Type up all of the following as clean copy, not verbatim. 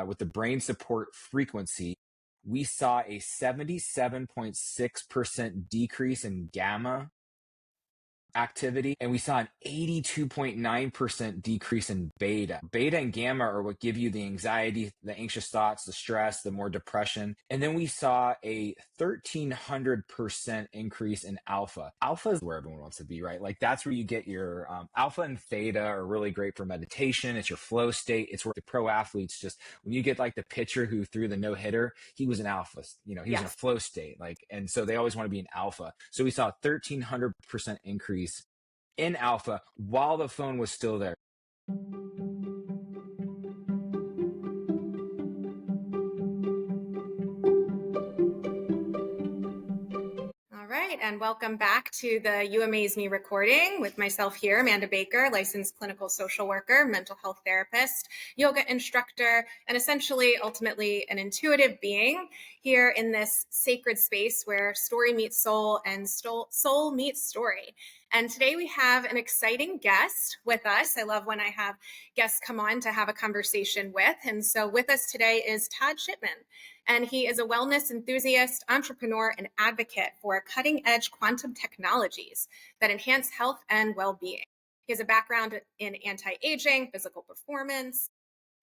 with the brain support frequency, we saw a 77.6% decrease in gamma activity, and we saw an 82.9% decrease in beta. Beta and gamma are what give you the anxiety, the anxious thoughts, the stress, the more depression. And then we saw a 1,300% increase in alpha. Alpha is where everyone wants to be, right? Like that's where you get your alpha and theta are really great for meditation. It's your flow state. It's where the pro athletes just, when you get like the pitcher who threw the no hitter, he was an alpha, he was in a flow state. Like, and so they always want to be an alpha. So we saw a 1,300% increase in alpha while the phone was still there. All right, and welcome back to the You Amaze Me recording with myself here, Amanda Baker, licensed clinical social worker, mental health therapist, yoga instructor, and essentially, ultimately, an intuitive being here in this sacred space where story meets soul and soul meets story. And today we have an exciting guest with us. I love when I have guests come on to have a conversation with. And so with us today is Todd Shipman. And he is a wellness enthusiast, entrepreneur, and advocate for cutting-edge quantum technologies that enhance health and well-being. He has a background in anti-aging, physical performance,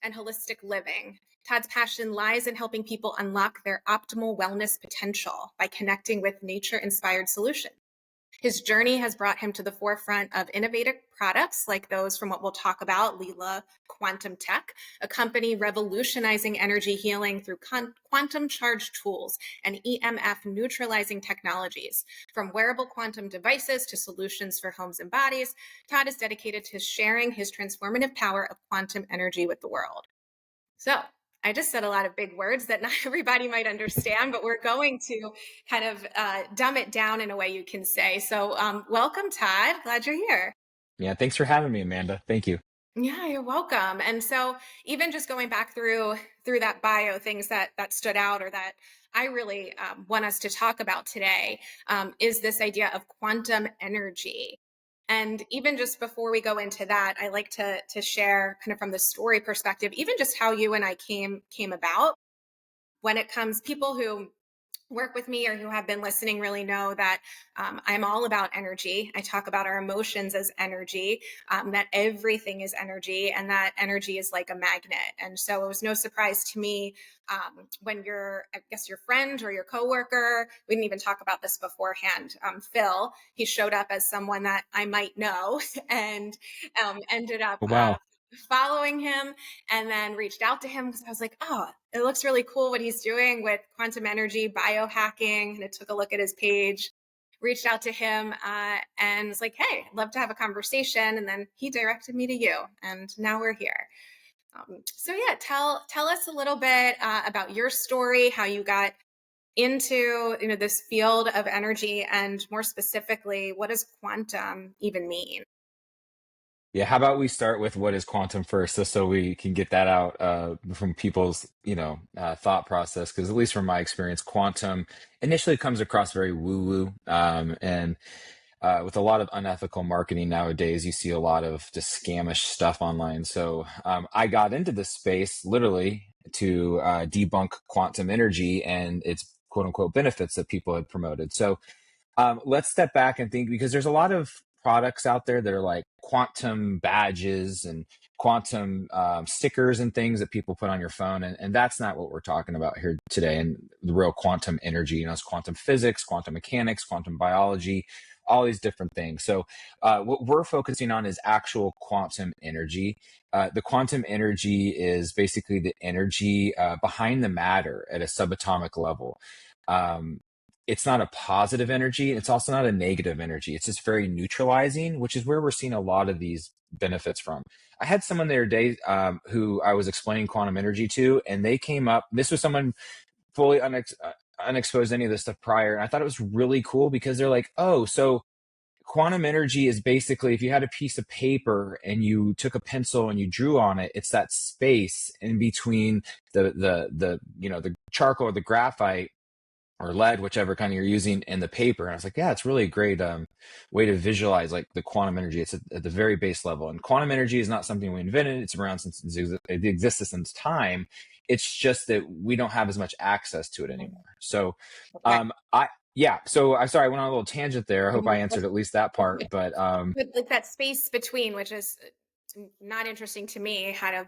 and holistic living. Todd's passion lies in helping people unlock their optimal wellness potential by connecting with nature-inspired solutions. His journey has brought him to the forefront of innovative products like those from what we'll talk about, Lila Quantum Tech, a company revolutionizing energy healing through quantum charged tools and EMF neutralizing technologies. From wearable quantum devices to solutions for homes and bodies, Todd is dedicated to sharing his transformative power of quantum energy with the world. So, I just said a lot of big words that not everybody might understand, but we're going to kind of dumb it down in a way you can say. So welcome, Todd. Glad you're here. Yeah, thanks for having me, Amanda. Thank you. Yeah, you're welcome. And so even just going back through that bio, things that stood out or that I really want us to talk about today is this idea of quantum energy. And even just before we go into that, I like to share kind of from the story perspective, even just how you and I came about. When it comes, people who work with me or who have been listening really know that I'm all about energy. I talk about our emotions as energy, that everything is energy, and that energy is like a magnet. And so it was no surprise to me when your friend or your coworker, we didn't even talk about this beforehand, Phil, he showed up as someone that I might know and ended up following him, and then reached out to him because I was like, oh, it looks really cool what he's doing with quantum energy, biohacking. And I took a look at his page, reached out to him and was like, hey, I'd love to have a conversation. And then he directed me to you. And now we're here. So yeah, tell us a little bit about your story, how you got into this field of energy, and more specifically, what does quantum even mean? Yeah, how about we start with what is quantum first, just so we can get that out from people's, thought process. Because at least from my experience, quantum initially comes across very woo-woo, and with a lot of unethical marketing nowadays, you see a lot of just scamish stuff online. So I got into this space literally to debunk quantum energy and its quote unquote benefits that people had promoted. So let's step back and think, because there's a lot of products out there that are like quantum badges and quantum stickers and things that people put on your phone. And that's not what we're talking about here today. And the real quantum energy, it's quantum physics, quantum mechanics, quantum biology, all these different things. So what we're focusing on is actual quantum energy. The quantum energy is basically the energy behind the matter at a subatomic level. It's not a positive energy. It's also not a negative energy. It's just very neutralizing, which is where we're seeing a lot of these benefits from. I had someone the other day who I was explaining quantum energy to, and they came up. This was someone fully unexposed to any of this stuff prior. And I thought it was really cool because they're like, oh, so quantum energy is basically, if you had a piece of paper and you took a pencil and you drew on it, it's that space in between the charcoal or the graphite or lead, whichever kind you're using, in the paper. And I was like, yeah, it's really a great way to visualize like the quantum energy. It's at the very base level. And quantum energy is not something we invented. It's around since it existed since time. It's just that we don't have as much access to it anymore. So, Okay. so I'm sorry, I went on a little tangent there. I hope I answered at least that part, but But like that space between, which is not interesting to me, kind of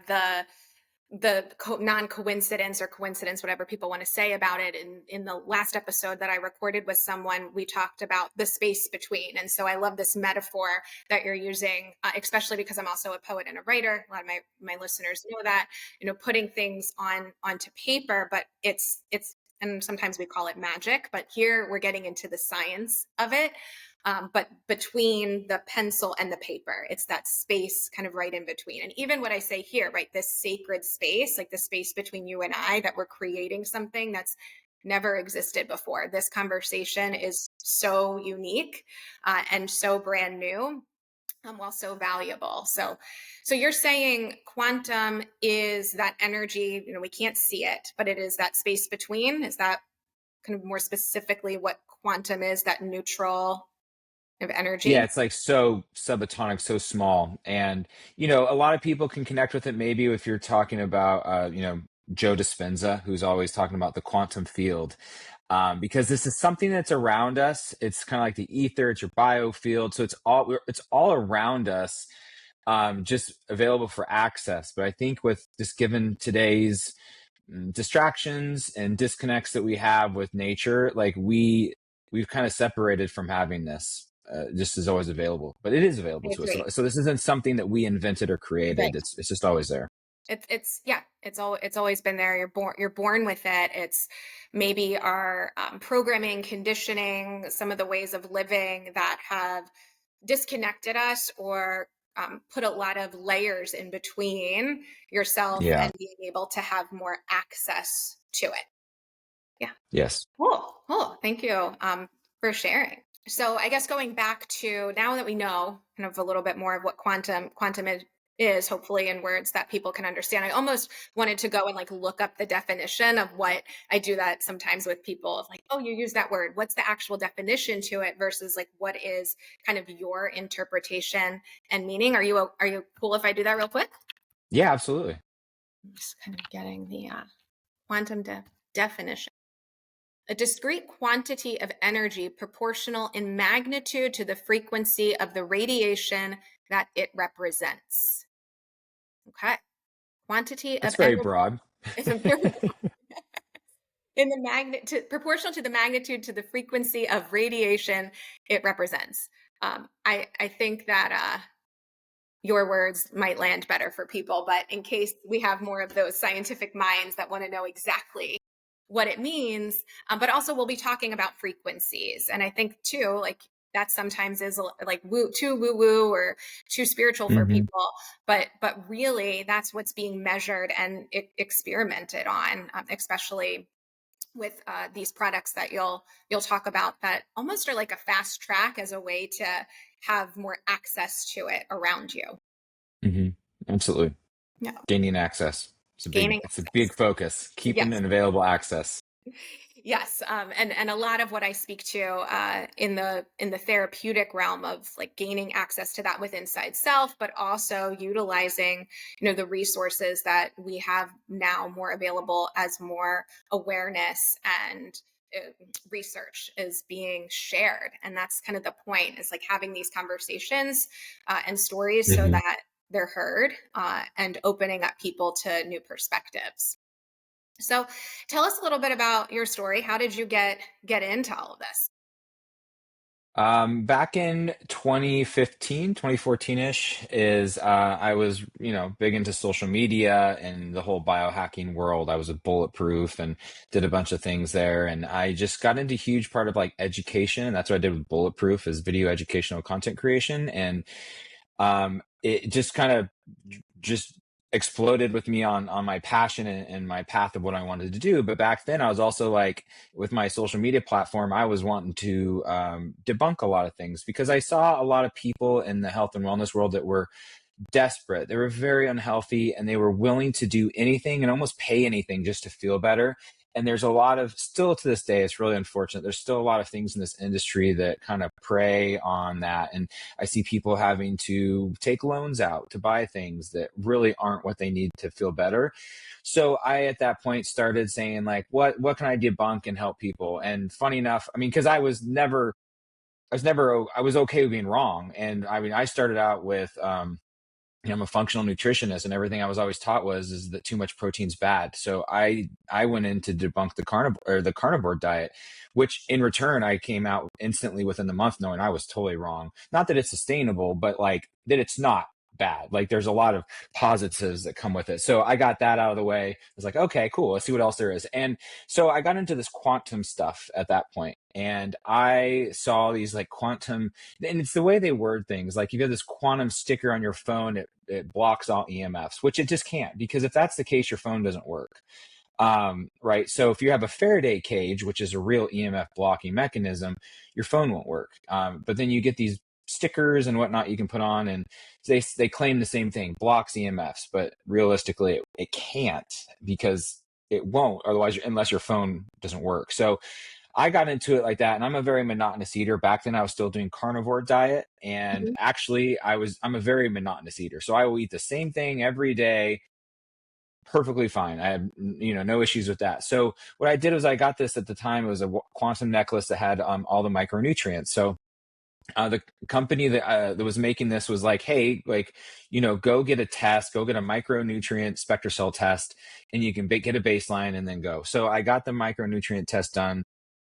non-coincidence or coincidence, whatever people want to say about it. In the last episode that I recorded with someone, we talked about the space between. And so I love this metaphor that you're using, especially because I'm also a poet and a writer. A lot of my listeners know that, putting things onto paper, but it's and sometimes we call it magic, but here we're getting into the science of it. But between the pencil and the paper, it's that space kind of right in between. And even what I say here, right, this sacred space, like the space between you and I, that we're creating something that's never existed before. This conversation is so unique and so brand new. While so valuable. So you're saying quantum is that energy, we can't see it, but it is that space between. Is that kind of more specifically what quantum is, that neutral of yeah, energy? it's like so subatomic, so small. And, a lot of people can connect with it maybe if you're talking about, Joe Dispenza, who's always talking about the quantum field. Because this is something that's around us. It's kind of like the ether, it's your biofield. So it's all around us, just available for access. But I think with just given today's distractions and disconnects that we have with nature, like we've kind of separated from having this. Just is always available, but it is available I to us. agree. So this isn't something that we invented or created. Right. It's just always there. It's always been there. You're born with it. It's maybe our programming, conditioning, some of the ways of living that have disconnected us or put a lot of layers in between yourself Yeah. and being able to have more access to it. Yeah. Yes. Cool. Thank you for sharing. So I guess going back to now that we know kind of a little bit more of what quantum is, hopefully in words that people can understand. I almost wanted to go and like look up the definition of what I do that sometimes with people of like, oh, you use that word. What's the actual definition to it versus like what is kind of your interpretation and meaning? Are you cool if I do that real quick? Yeah, absolutely. I'm just kind of getting the quantum definition. A discrete quantity of energy proportional in magnitude to the frequency of the radiation that it represents. Okay. Quantity That's of very energy broad. is a very in the proportional to the magnitude to the frequency of radiation it represents. I think that your words might land better for people, but in case we have more of those scientific minds that want to know exactly what it means, but also we'll be talking about frequencies. And I think too, like that sometimes is like too woo woo or too spiritual for Hmm. people, but really that's what's being measured and experimented on, especially with these products that you'll talk about that almost are like a fast track as a way to have more access to it around you. Hmm. Absolutely. Yeah, Gaining access. gaining It's a big access. focus. Keeping Yes. an available access. Yes, and a lot of what I speak to in the therapeutic realm of like gaining access to that within inside self, but also utilizing the resources that we have now more available as more awareness and research is being shared, and that's kind of the point. Is like having these conversations and stories so Hmm. that they're heard and opening up people to new perspectives. So tell us a little bit about your story. How did you get into all of this? Back in 2015, 2014-ish is I was, big into social media and the whole biohacking world. I was with Bulletproof and did a bunch of things there. And I just got into a huge part of like education. And that's what I did with Bulletproof is video educational content creation. And it just kind of just exploded with me on my passion and my path of what I wanted to do. But back then I was also like with my social media platform, I was wanting to debunk a lot of things because I saw a lot of people in the health and wellness world that were desperate. They were very unhealthy and they were willing to do anything and almost pay anything just to feel better. And there's a lot of, still to this day, it's really unfortunate. There's still a lot of things in this industry that kind of prey on that. And I see people having to take loans out to buy things that really aren't what they need to feel better. So I, at that point, started saying like, what can I debunk and help people? And funny enough, I mean, because I was okay with being wrong. And I mean, I started out with, I'm a functional nutritionist, and everything I was always taught is that too much protein's bad. So I went in to debunk the carnivore diet, which in return I came out instantly within the month knowing I was totally wrong. Not that it's sustainable, but like that it's not bad. Like there's a lot of positives that come with it. So I got that out of the way. I was like, okay, cool. Let's see what else there is. And so I got into this quantum stuff at that point, and I saw these like quantum, and it's the way they word things. Like you have this quantum sticker on your phone, it blocks all EMFs, which it just can't, because if that's the case, your phone doesn't work. Right. So if you have a Faraday cage, which is a real EMF blocking mechanism, your phone won't work. But then you get these stickers and whatnot you can put on, and they claim the same thing, blocks EMFs, but realistically it can't, because it won't otherwise, unless your phone doesn't work. So I got into it like that, and I'm a very monotonous eater. Back then I was still doing carnivore diet, and Mhm. actually I'm a very monotonous eater. So I will eat the same thing every day perfectly fine. I had, no issues with that. So what I did was I got this at the time. It was a quantum necklace that had all the micronutrients. So the company that was making this was like, hey, like, go get a test, go get a micronutrient spectrocell test, and you can get a baseline and then go. So I got the micronutrient test done,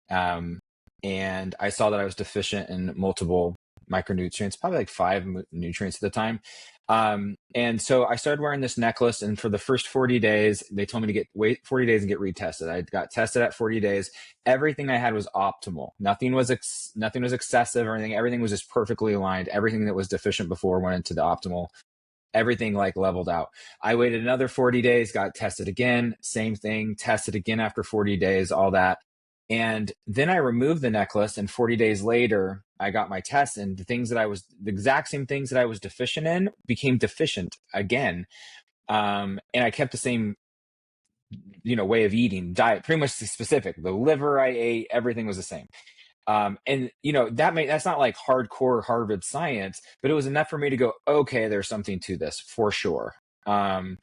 and I saw that I was deficient in multiple micronutrients, probably like 5 nutrients at the time. And so I started wearing this necklace, and for the first 40 days, they told me to wait 40 days and get retested. I got tested at 40 days. Everything I had was optimal. Nothing was excessive or anything. Everything was just perfectly aligned. Everything that was deficient before went into the optimal. Everything like leveled out. I waited another 40 days, got tested again, same thing, tested again after 40 days, all that. And then I removed the necklace, and 40 days later, I got my test, and the exact same things that I was deficient in became deficient again. And I kept the same, way of eating, diet, pretty much specific. The liver I ate, everything was the same. And that's not like hardcore Harvard science, but it was enough for me to go, okay, there's something to this for sure. And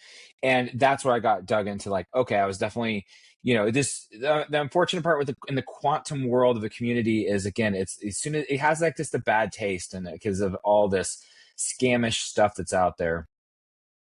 that's where I got dug into, like, okay, I was definitely, the unfortunate part in the quantum world of the community is, again, it's as soon as it has like this, the bad taste in it because of all this scamish stuff that's out there.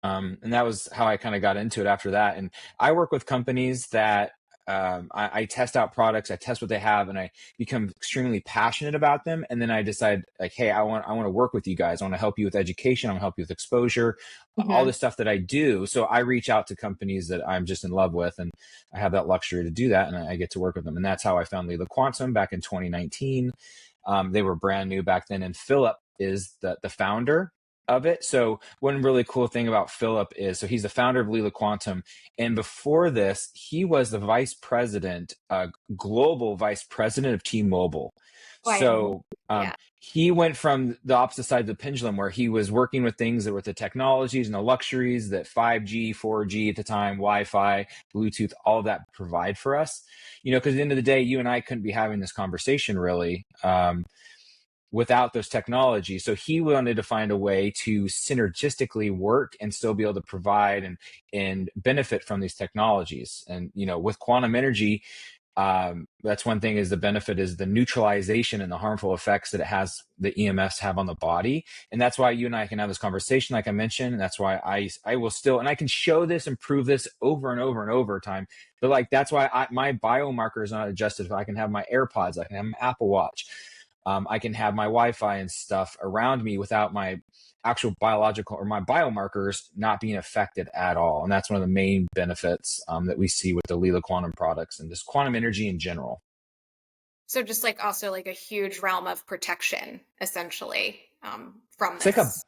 And that was how I kind of got into it after that. And I work with companies that I test out products, I test what they have, and I become extremely passionate about them. And then I decide, like, hey, I want to work with you guys. I want to help you with education. I want to help you with exposure, all Mhm. the stuff that I do. So I reach out to companies that I'm just in love with, and I have that luxury to do that, and I get to work with them. And that's how I found Lila Quantum back in 2019. They were brand new back then, and Philip is the founder of it. So one really cool thing about Philip is, so he's the founder of Lila Quantum, and before this, he was the vice president, global vice president of T-Mobile. Oh, I didn't know. So Yeah. he went from the opposite side of the pendulum, where he was working with things that were the technologies and the luxuries that 5G, 4G at the time, Wi-Fi, Bluetooth, all of that provide for us. Because at the end of the day, you and I couldn't be having this conversation really. Without those technologies. So he wanted to find a way to synergistically work and still be able to provide and benefit from these technologies. And, with quantum energy, that's one thing, is the benefit is the neutralization and the harmful effects that the EMFs have on the body. And that's why you and I can have this conversation, like I mentioned. And that's why I will still, and I can show this and prove this over and over and over time. But like, that's why my biomarker is not adjusted. I can have my AirPods, I can have my Apple Watch. I can have my Wi-Fi and stuff around me without my actual biological or my biomarkers not being affected at all. And that's one of the main benefits that we see with the Lila Quantum products and just quantum energy in general. So just like also like a huge realm of protection, essentially, from It's like this.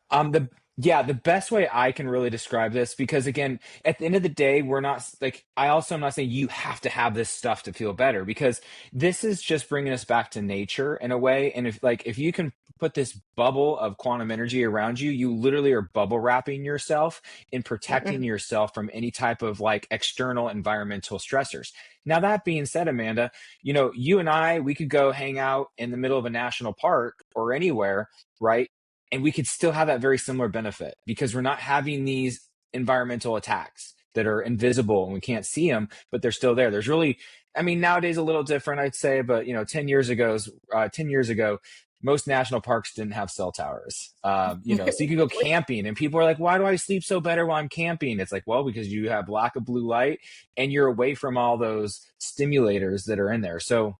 the best way I can really describe this, because again, at the end of the day, we're not like, I also am not saying you have to have this stuff to feel better, because this is just bringing us back to nature in a way. And if you can put this bubble of quantum energy around you, you literally are bubble wrapping yourself and protecting yourself from any type of like external environmental stressors. Now, that being said, Amanda, you and I, we could go hang out in the middle of a national park or anywhere, right? And we could still have that very similar benefit because we're not having these environmental attacks that are invisible and we can't see them, but they're still there. There's really, I mean, nowadays a little different, I'd say, but 10 years ago, most national parks didn't have cell towers. So you could go camping and people are like, why do I sleep so better while I'm camping? It's like, well, because you have lack of blue light and you're away from all those stimulators that are in there. So,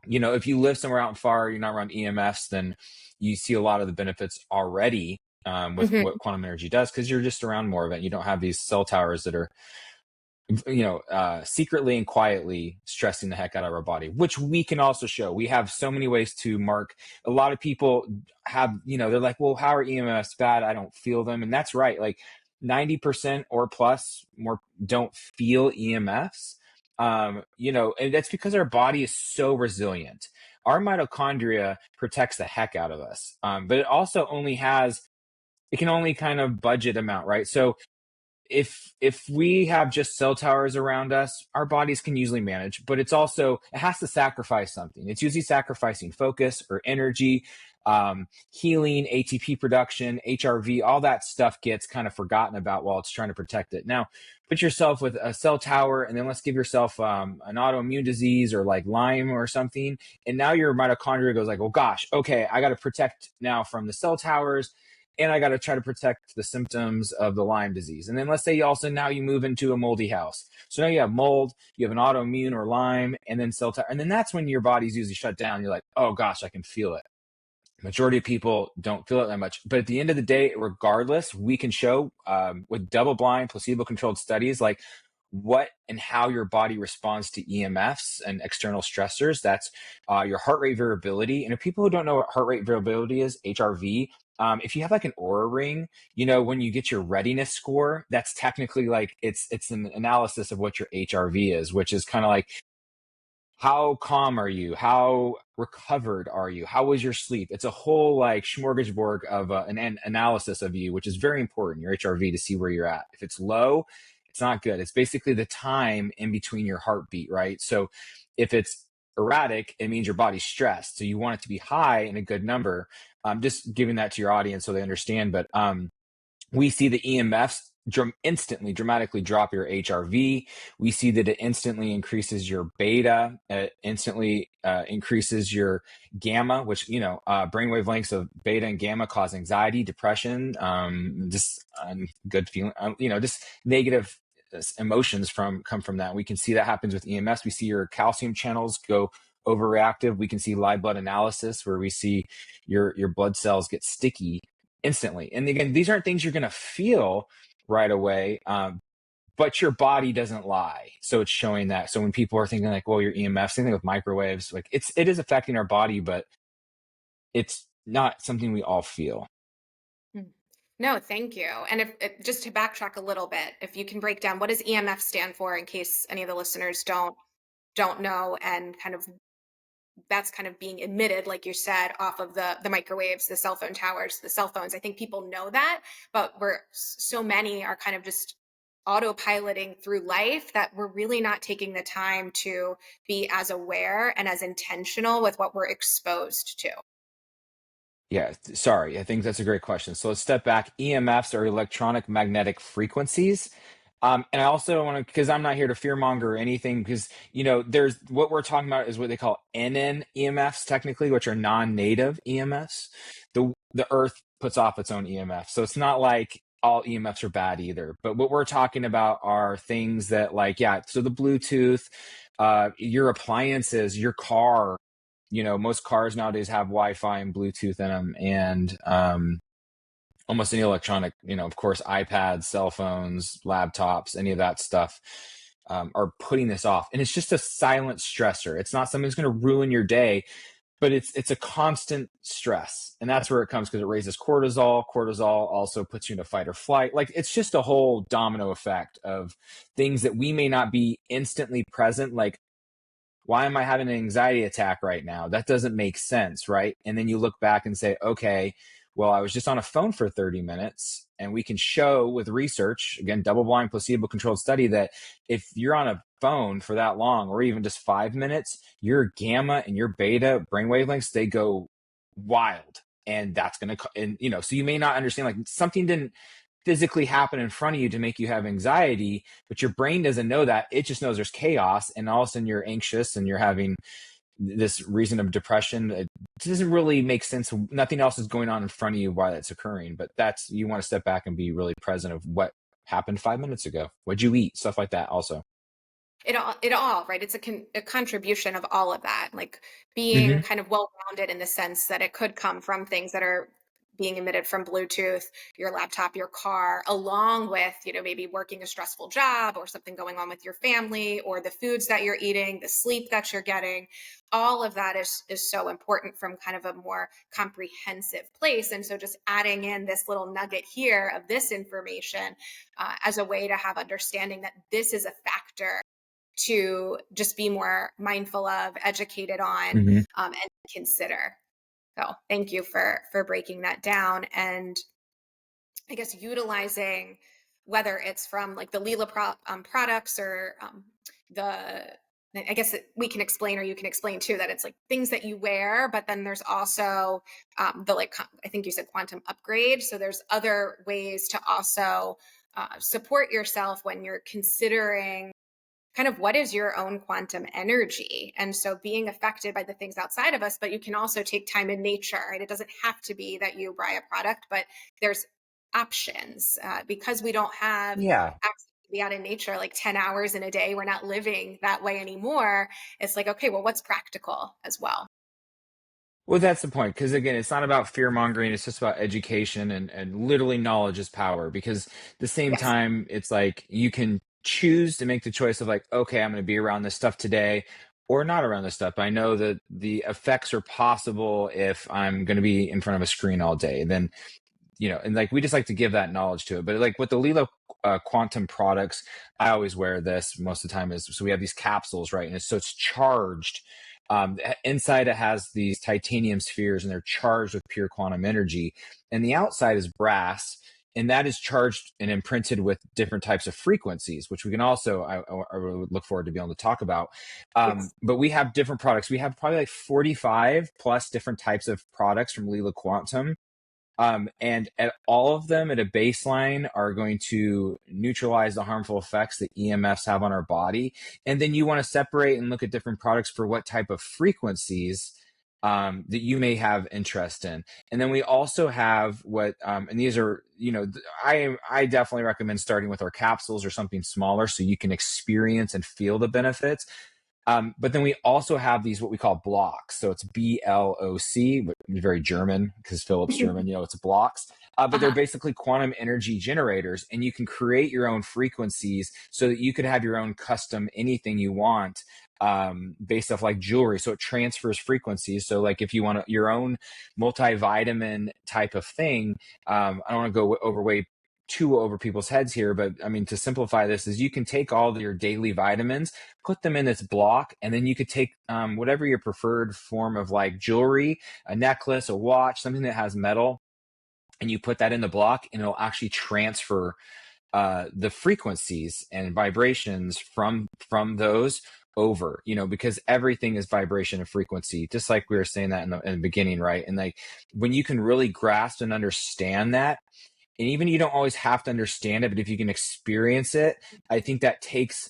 if you live somewhere out far, you're not around EMFs, then you see a lot of the benefits already with what quantum energy does because you're just around more of it. You don't have these cell towers that are secretly and quietly stressing the heck out of our body, which we can also show. We have so many ways to mark. A lot of people have, they're like, well, how are EMFs bad? I don't feel them. And that's right. Like 90% or plus more don't feel EMFs. And that's because our body is so resilient. Our mitochondria protects the heck out of us. But it also it can only kind of budget amount, right? So if we have just cell towers around us, our bodies can usually manage, but it has to sacrifice something. It's usually sacrificing focus or energy, healing, ATP production, HRV, all that stuff gets kind of forgotten about while it's trying to protect it. Now, put yourself with a cell tower, and then let's give yourself an autoimmune disease or like Lyme or something. And now your mitochondria goes like, well, gosh, okay, I got to protect now from the cell towers and I got to try to protect the symptoms of the Lyme disease. And then let's say now you move into a moldy house. So now you have mold, you have an autoimmune or Lyme, and then cell tower. And then that's when your body's usually shut down. You're like, oh gosh, I can feel it. Majority of people don't feel it that much. But at the end of the day, regardless, we can show with double-blind, placebo-controlled studies, like what and how your body responds to EMFs and external stressors. That's your heart rate variability. And if people who don't know what heart rate variability is, HRV, if you have like an Aura ring, when you get your readiness score, that's technically like it's an analysis of what your HRV is, which is kind of like how calm are you? How recovered are you? How was your sleep? It's a whole like smorgasbord of an analysis of you, which is very important, your HRV, to see where you're at. If it's low, it's not good. It's basically the time in between your heartbeat, right? So if it's erratic, it means your body's stressed. So you want it to be high in a good number. Just giving that to your audience so they understand. But we see the EMFs instantly dramatically drop your HRV. We see that it instantly increases your beta, it instantly increases your gamma, which, brainwave lengths of beta and gamma cause anxiety, depression, just good feeling, just negative emotions come from that. We can see that happens with EMFs. We see your calcium channels go overreactive. We can see live blood analysis where we see your blood cells get sticky instantly. And again, these aren't things you're going to feel right away, but your body doesn't lie. So it's showing that. So when people are thinking like, well, your EMF, same thing with microwaves, like it is affecting our body, but it's not something we all feel. No, thank you. And just to backtrack a little bit, if you can break down, what does EMF stand for in case any of the listeners don't know, and kind of that's kind of being emitted, like you said, off of the microwaves, the cell phone towers, the cell phones. I think people know that, but so many are kind of just autopiloting through life that we're really not taking the time to be as aware and as intentional with what we're exposed to. Yeah, sorry. I think that's a great question. So let's step back. EMFs are electronic magnetic frequencies. And I also want to, because I'm not here to fearmonger or anything, because, there's what we're talking about is what they call NN EMFs, technically, which are non-native EMFs. The Earth puts off its own EMF. So it's not like all EMFs are bad either. But what we're talking about are things that so the Bluetooth, your appliances, your car, most cars nowadays have Wi-Fi and Bluetooth in them, and almost any electronic, of course, iPads, cell phones, laptops, any of that stuff are putting this off. And it's just a silent stressor. It's not something that's going to ruin your day, but it's a constant stress. And that's where it comes, because it raises cortisol. Cortisol also puts you into fight or flight. Like, it's just a whole domino effect of things that we may not be instantly present, like why am I having an anxiety attack right now? That doesn't make sense, right? And then you look back and say, okay, well, I was just on a phone for 30 minutes. And we can show with research, again, double blind, placebo controlled study, that if you're on a phone for that long, or even just 5 minutes, your gamma and your beta brain wavelengths, they go wild. And that's going to, and so you may not understand, like, something didn't physically happen in front of you to make you have anxiety, but your brain doesn't know that. It just knows there's chaos, and all of a sudden you're anxious and you're having this reason of depression. It doesn't really make sense. Nothing else is going on in front of you while it's occurring, but you want to step back and be really present of what happened 5 minutes ago. What'd you eat? Stuff like that also. It all, right? It's a contribution of all of that, like being Hmm. kind of well-rounded in the sense that it could come from things that are being emitted from Bluetooth, your laptop, your car, along with, maybe working a stressful job or something going on with your family, or the foods that you're eating, the sleep that you're getting. All of that is so important from kind of a more comprehensive place. And so just adding in this little nugget here of this information as a way to have understanding that this is a factor to just be more mindful of, educated on, Hmm. and consider. So thank you for breaking that down. And I guess utilizing, whether it's from like the products, or the, I guess we can explain, or you can explain too, that it's like things that you wear, but then there's also the, like, I think you said quantum upgrade. So there's other ways to also support yourself when you're considering kind of what is your own quantum energy. And so being affected by the things outside of us, but you can also take time in nature, right? It doesn't have to be that you buy a product, but there's options, because we don't have Yeah. access to be out in nature like 10 hours in a day. We're not living that way anymore. It's like, okay, well, what's practical as well? Well, that's the point. Because again, it's not about fear mongering. It's just about education, and literally knowledge is power. Because at the same Yes. time, it's like you can choose to make the choice of, like, okay, I'm going to be around this stuff today or not around this stuff. I know that the effects are possible if I'm going to be in front of a screen all day. Then, and like we just like to give that knowledge to it. But like with the Lilo quantum products, I always wear this most of the time. Is so we have these capsules, right? And it's charged. Inside it has these titanium spheres, and they're charged with pure quantum energy. And the outside is brass, and that is charged and imprinted with different types of frequencies, which we can also, I would look forward to being able to talk about. Yes. But we have different products. We have probably like 45 plus different types of products from Lila Quantum. And at all of them at a baseline are going to neutralize the harmful effects that EMFs have on our body. And then you want to separate and look at different products for what type of frequencies that you may have interest in. And then we also have and these are, I definitely recommend starting with our capsules or something smaller so you can experience and feel the benefits. But then we also have these, what we call blocks. So it's BLOC, but very German because Philip's German, it's blocks. But they're Uh-huh. basically quantum energy generators, and you can create your own frequencies so that you could have your own custom anything you want, based off like jewelry. So it transfers frequencies. So like if you want your own multivitamin type of thing, I don't want to go overweight too over people's heads here, but I mean, to simplify this, is you can take all of your daily vitamins, put them in this block, and then you could take whatever your preferred form of like jewelry, a necklace, a watch, something that has metal, and you put that in the block, and it'll actually transfer the frequencies and vibrations from those over, because everything is vibration and frequency, just like we were saying that in the beginning, right? And like when you can really grasp and understand that, and even you don't always have to understand it, but if you can experience it, I think that takes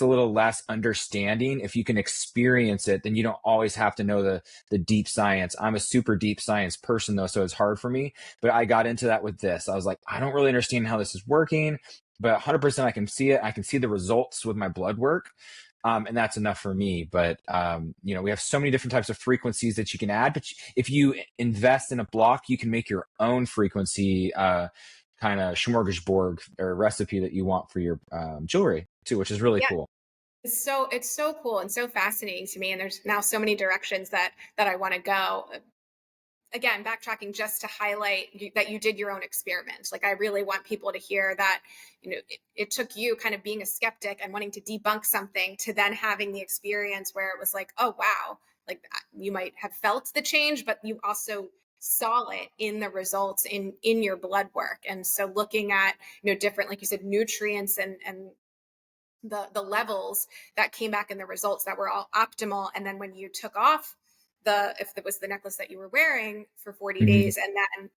a little less understanding. If you can experience it, then you don't always have to know the deep science. I'm a super deep science person though, so it's hard for me, but I got into that with this. I was like, I don't really understand how this is working, but 100% I can see it. I can see the results with my blood work. And that's enough for me. But we have so many different types of frequencies that you can add. But if you invest in a block, you can make your own frequency kind of smorgasbord or recipe that you want for your jewelry too, which is really Yeah. cool. It's so cool and so fascinating to me. And there's now so many directions that I want to go. again, backtracking just to highlight that you did your own experiment. Like, I really want people to hear that, it took you kind of being a skeptic and wanting to debunk something to then having the experience where it was like, oh, wow, like you might have felt the change, but you also saw it in the results in your blood work. And so looking at, different, like you said, nutrients and the levels that came back in the results that were all optimal. And then when you took off if it was the necklace that you were wearing for 40 Mhm. days, and then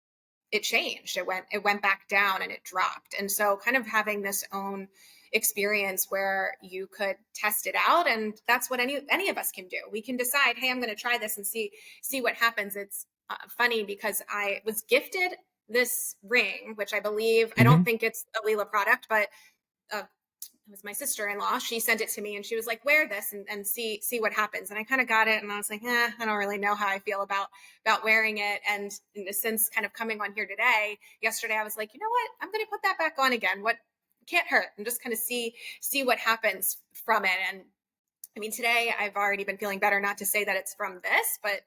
it changed, it went back down and it dropped. And so kind of having this own experience where you could test it out, and that's what any of us can do. We can decide, hey, I'm going to try this and see what happens. It's funny because I was gifted this ring, which I believe, I don't Mhm. think it's a Leela product, but uh, it was my sister-in-law. She sent it to me and she was like, wear this and see what happens. And I kind of got it and I was like, I don't really know how I feel about wearing it. And since kind of coming on here today, yesterday, I was like, you know what? I'm going to put that back on again. What can't hurt, and just kind of see what happens from it. And I mean, today I've already been feeling better, not to say that it's from this, but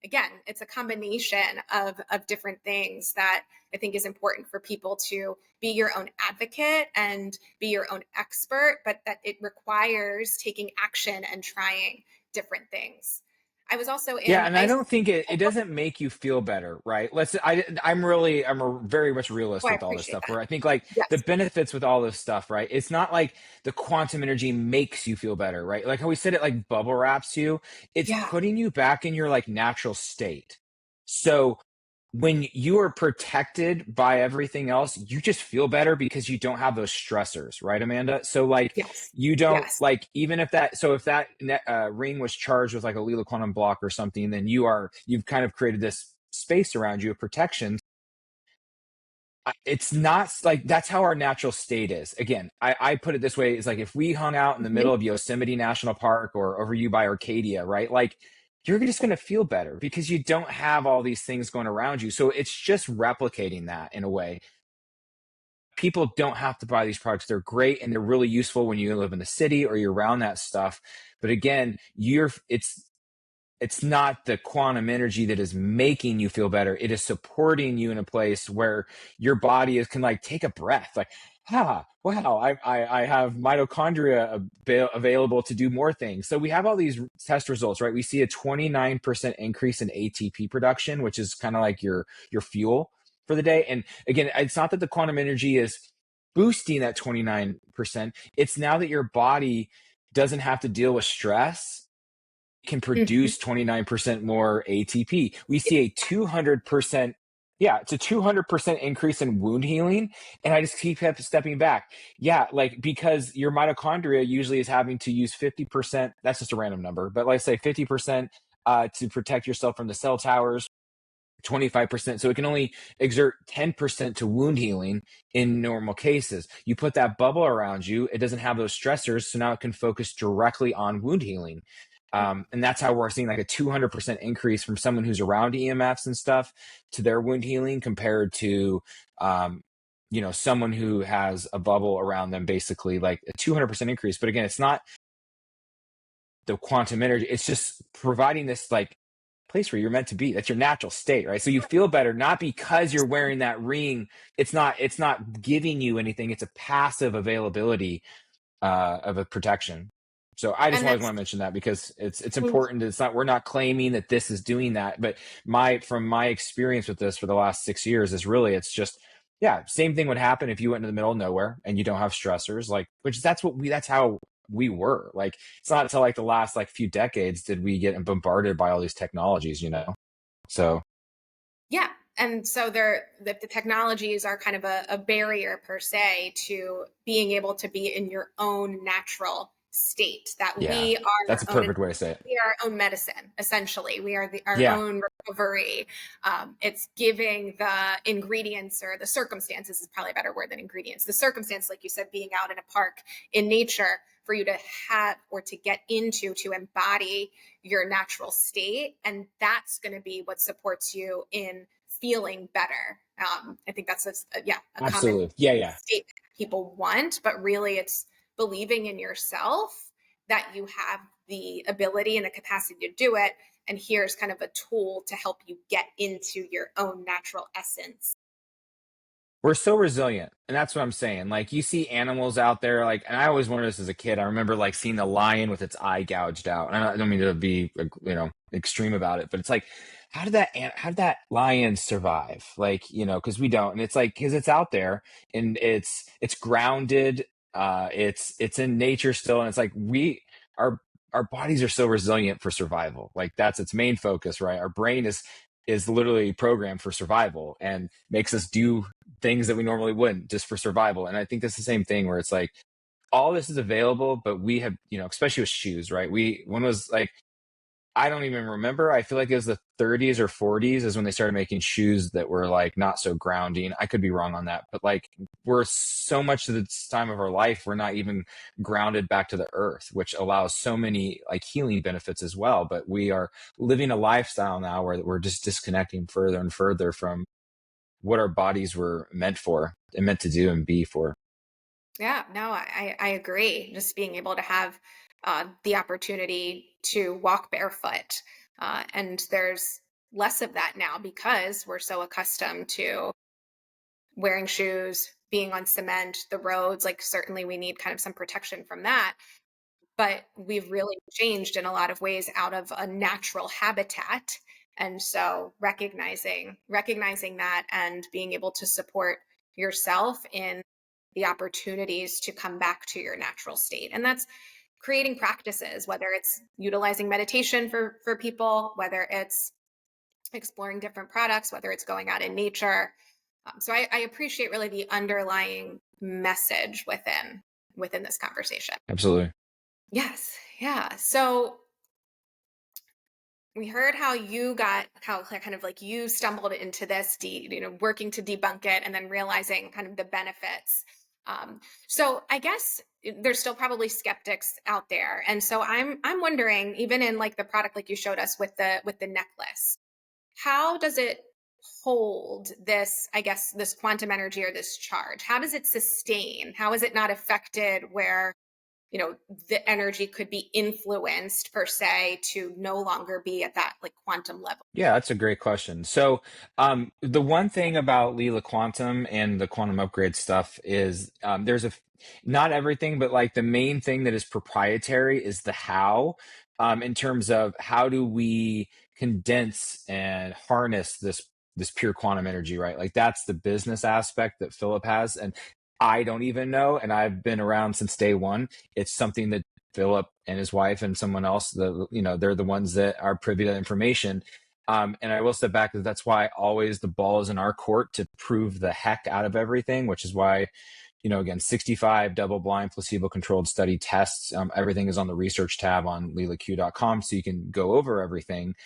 again, it's a combination of different things that I think is important for people to be your own advocate and be your own expert, but that it requires taking action and trying different things. I was also Yeah, in and I ice. don't think it doesn't make you feel better, right? I'm a very much Oh, realist I with all this appreciate stuff. that. Where I think like the Yes. benefits with all this stuff, right? It's not like the quantum energy makes you feel better, right? Like how we said it like bubble wraps you. It's Yeah. putting you back in your like natural state. So when you are protected by everything else, you just feel better because you don't have those stressors, right, Amanda? So like Yes. you don't Yes. like even if that so if that ring was charged with like a Lila quantum block or something, then you've kind of created this space around you of protection. It's not like that's how our natural state is. Again, I put it this way: it's like if we hung out in the Mhm. middle of Yosemite National Park or over you by Arcadia, right? Like you're just going to feel better because you don't have all these things going around you. So it's just replicating that in a way. People don't have to buy these products. They're great and they're really useful when you live in the city or you're around that stuff. But again, it's not the quantum energy that is making you feel better. It is supporting you in a place where your body can like take a breath, like, wow, I have mitochondria available to do more things. So we have all these test results, right? We see a 29% increase in ATP production, which is kind of like your fuel for the day. And again, it's not that the quantum energy is boosting that 29%. It's now that your body doesn't have to deal with stress, can Mhm. produce 29% more ATP. We see a 200%, yeah, it's a 200% increase in wound healing. And I just keep stepping back. Yeah, like because your mitochondria usually is having to use 50%, that's just a random number, but let's say 50% to protect yourself from the cell towers. 25%. So it can only exert 10% to wound healing in normal cases. You put that bubble around you, it doesn't have those stressors. So now it can focus directly on wound healing. And that's how we're seeing like a 200% increase from someone who's around EMFs and stuff to their wound healing compared to, someone who has a bubble around them, basically like a 200% increase. But again, it's not the quantum energy. It's just providing this like place where you're meant to be. That's your natural state, right? So you feel better not because you're wearing that ring. It's not giving you anything. It's a passive availability of a protection. So I just And always that's want to mention that because it's important. It's not, we're not claiming that this is doing that, but from my experience with this for the last 6 years is really, it's just, yeah, same thing would happen if you went into the middle of nowhere and you don't have stressors, like, which that's how we were. Like, it's not until like the last like few decades did we get bombarded by all these technologies. So Yeah. And so the technologies are kind of a barrier per se to being able to be in your own natural state, that yeah, we are that's a our own, perfect way to say it. we are our own medicine. Essentially, we are our Yeah, own recovery. It's giving the ingredients, or the circumstances is probably a better word than ingredients. The circumstance, like you said, being out in a park in nature for you to have or to get into, to embody your natural state. And that's going to be what supports you in feeling better. I think that's a common absolutely. Yeah. statement people want, but really it's believing in yourself that you have the ability and the capacity to do it, and here's kind of a tool to help you get into your own natural essence. We're so resilient, and that's what I'm saying. Like, you see animals out there, like, and I always wondered this as a kid. I remember like seeing the lion with its eye gouged out, and I don't mean to be, extreme about it, but it's like, how did that lion survive? Like, because we don't, and it's like, because it's out there and it's grounded, it's in nature still, and it's like our our bodies are so resilient for survival. Like, that's its main focus, right? Our brain is literally programmed for survival and makes us do things that we normally wouldn't, just for survival. And I think that's the same thing, where it's like all this is available, but we have, especially with shoes, right? When was like, I don't even remember. I feel like it was the 30s or 40s is when they started making shoes that were like not so grounding. I could be wrong on that, but like, we're so much of this time of our life, we're not even grounded back to the earth, which allows so many like healing benefits as well. But we are living a lifestyle now where we're just disconnecting further and further from what our bodies were meant for and meant to do and be for. Yeah, no, I agree. Just being able to have the opportunity to walk barefoot. And there's less of that now because we're so accustomed to wearing shoes, being on cement, the roads. Like, certainly we need kind of some protection from that. But we've really changed in a lot of ways out of a natural habitat. And so recognizing that and being able to support yourself in the opportunities to come back to your natural state. And that's creating practices, whether it's utilizing meditation for people, whether it's exploring different products, whether it's going out in nature. So I appreciate really the underlying message within this conversation. Absolutely. Yes. Yeah. So we heard how you got how kind of like you stumbled into this, working to debunk it and then realizing kind of the benefits. So I guess there's still probably skeptics out there, and so I'm wondering, even in like the product like you showed us with the necklace, how does it hold this? I guess this quantum energy or this charge. How does it sustain? How is it not affected where the energy could be influenced per se to no longer be at that like quantum level? Yeah, that's a great question. So, the one thing about Lila Quantum and the quantum upgrade stuff is, not everything, but like the main thing that is proprietary is the how, in terms of how do we condense and harness this pure quantum energy, right? Like, that's the business aspect that Philip has, and I don't even know, and I've been around since day one. It's something that Philip and his wife and someone else, they're the ones that are privy to information. And I will step back, because that's why always the ball is in our court to prove the heck out of everything, which is why, again, 65 double blind placebo controlled study tests. Everything is on the research tab on lilaq.com, so you can go over everything.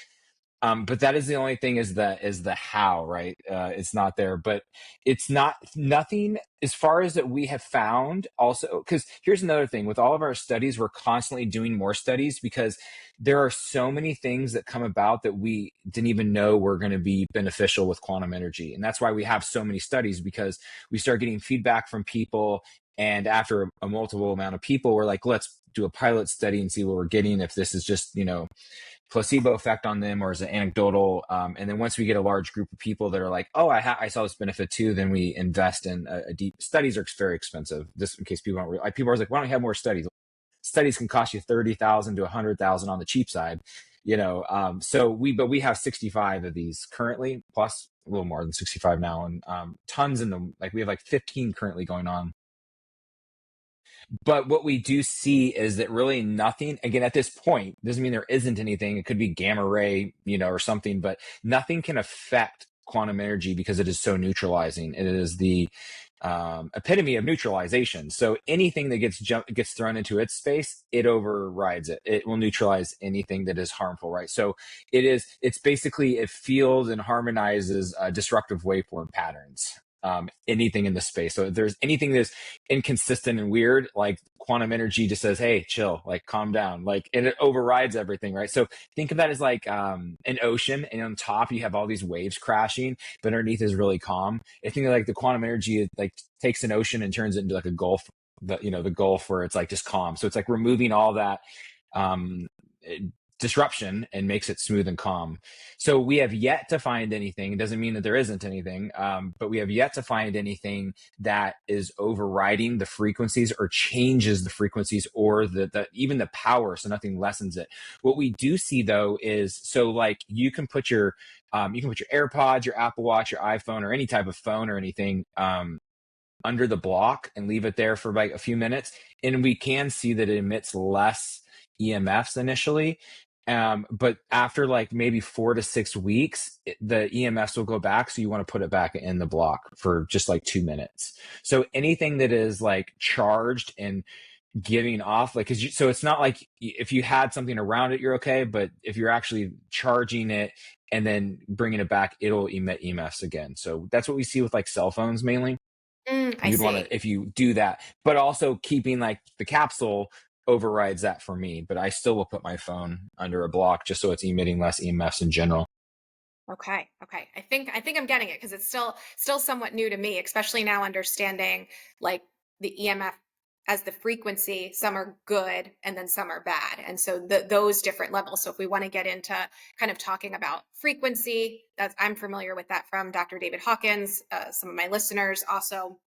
But that is the only thing, is the how, right? It's not there, but it's nothing as far as that we have found also, because here's another thing with all of our studies, we're constantly doing more studies because there are so many things that come about that we didn't even know were going to be beneficial with quantum energy. And that's why we have so many studies, because we start getting feedback from people. And after a multiple amount of people, we're like, let's do a pilot study and see what we're getting, if this is just, placebo effect on them, or is it anecdotal? And then once we get a large group of people that are like, oh, I saw this benefit too, then we invest in a deep. Studies are very expensive. This, in case people don't realize, people are like, why don't we have more studies? Studies can cost you 30,000 to 100,000 on the cheap side, but we have 65 of these currently, plus a little more than 65 now, and tons in them. Like, we have like 15 currently going on. But what we do see is that really nothing, again, at this point, doesn't mean there isn't anything. It could be gamma ray, or something, but nothing can affect quantum energy because it is so neutralizing. It is the epitome of neutralization. So anything that gets thrown into its space, it overrides it. It will neutralize anything that is harmful, right? So it's basically, it fields and harmonizes disruptive waveform patterns. Anything in the space. So if there's anything that's inconsistent and weird, like, quantum energy just says, hey, chill, like, calm down, like, and it overrides everything, right? So think of that as like an ocean, and on top you have all these waves crashing, but underneath is really calm. I think like the quantum energy, like, takes an ocean and turns it into like a gulf, the Gulf, where it's like just calm. So it's like removing all that disruption and makes it smooth and calm. So we have yet to find anything. It doesn't mean that there isn't anything, but we have yet to find anything that is overriding the frequencies or changes the frequencies or even the power. So nothing lessens it. What we do see though is, so like you can put your AirPods, your Apple Watch, your iPhone, or any type of phone or anything under the block and leave it there for like a few minutes. And we can see that it emits less EMFs initially. But after like maybe 4 to 6 weeks, the EMFs will go back. So you want to put it back in the block for just like 2 minutes. So anything that is like charged and giving off, like, so it's not like if you had something around it, you're okay. But if you're actually charging it and then bringing it back, it'll emit EMFs again. So that's what we see with like cell phones mainly. I You'd want see. to, if you do that, but also keeping like the capsule overrides that for me. But I still will put my phone under a block just so it's emitting less EMFs in general. Okay. Okay. I think I'm getting it because it's still somewhat new to me, especially now understanding like the EMF as the frequency. Some are good and then some are bad, and so those different levels. So if we want to get into kind of talking about frequency, that's I'm familiar with that from Dr. David Hawkins. Some of my listeners also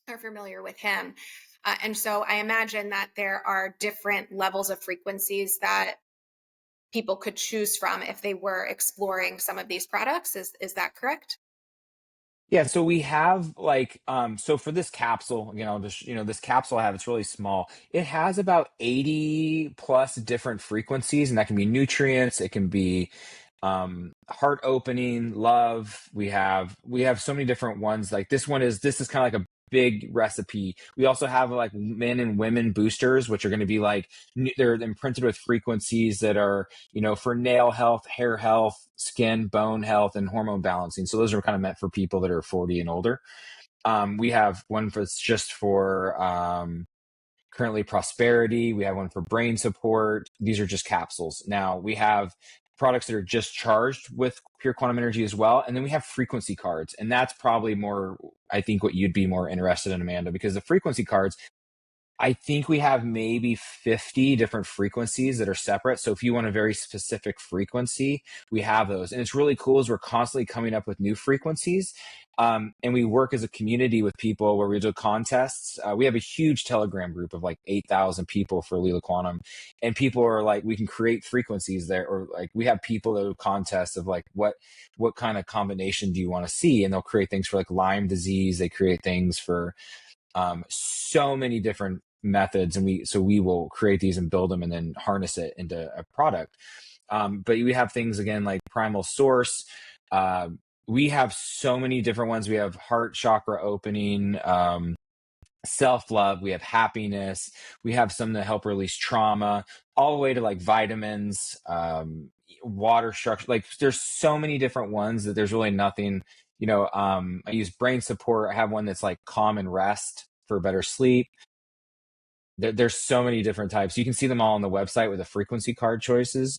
are familiar with him, and so I imagine that there are different levels of frequencies that people could choose from if they were exploring some of these products. Is that correct? Yeah, so we have like so for this capsule, this capsule I have, it's really small. It has about 80 plus different frequencies, and that can be nutrients, it can be heart opening, love. We have so many different ones. Like this is kind of like a big recipe. We also have like men and women boosters, which are going to be like they're imprinted with frequencies that are, for nail health, hair health, skin, bone health, and hormone balancing. So those are kind of meant for people that are 40 and older. We have one that's just for currently prosperity. We have one for brain support. These are just capsules. Now we have products that are just charged with pure quantum energy as well. And then we have frequency cards. And that's probably more, I think, what you'd be more interested in, Amanda, because the frequency cards, I think we have maybe 50 different frequencies that are separate. So if you want a very specific frequency, we have those. And it's really cool is we're constantly coming up with new frequencies. And we work as a community with people where we do contests. We have a huge Telegram group of like 8,000 people for Lila Quantum. And people are like, we can create frequencies there. Or like we have people that do contests of like, what kind of combination do you want to see? And they'll create things for like Lyme disease. They create things for so many different methods, and we will create these and build them and then harness it into a product. But we have things again like primal source. We have so many different ones. We have heart chakra opening, self-love, we have happiness, we have some that help release trauma, all the way to like vitamins, water structure. Like there's so many different ones that there's really nothing. I use brain support. I have one that's like calm and rest for better sleep. There's so many different types. You can see them all on the website with the frequency card choices.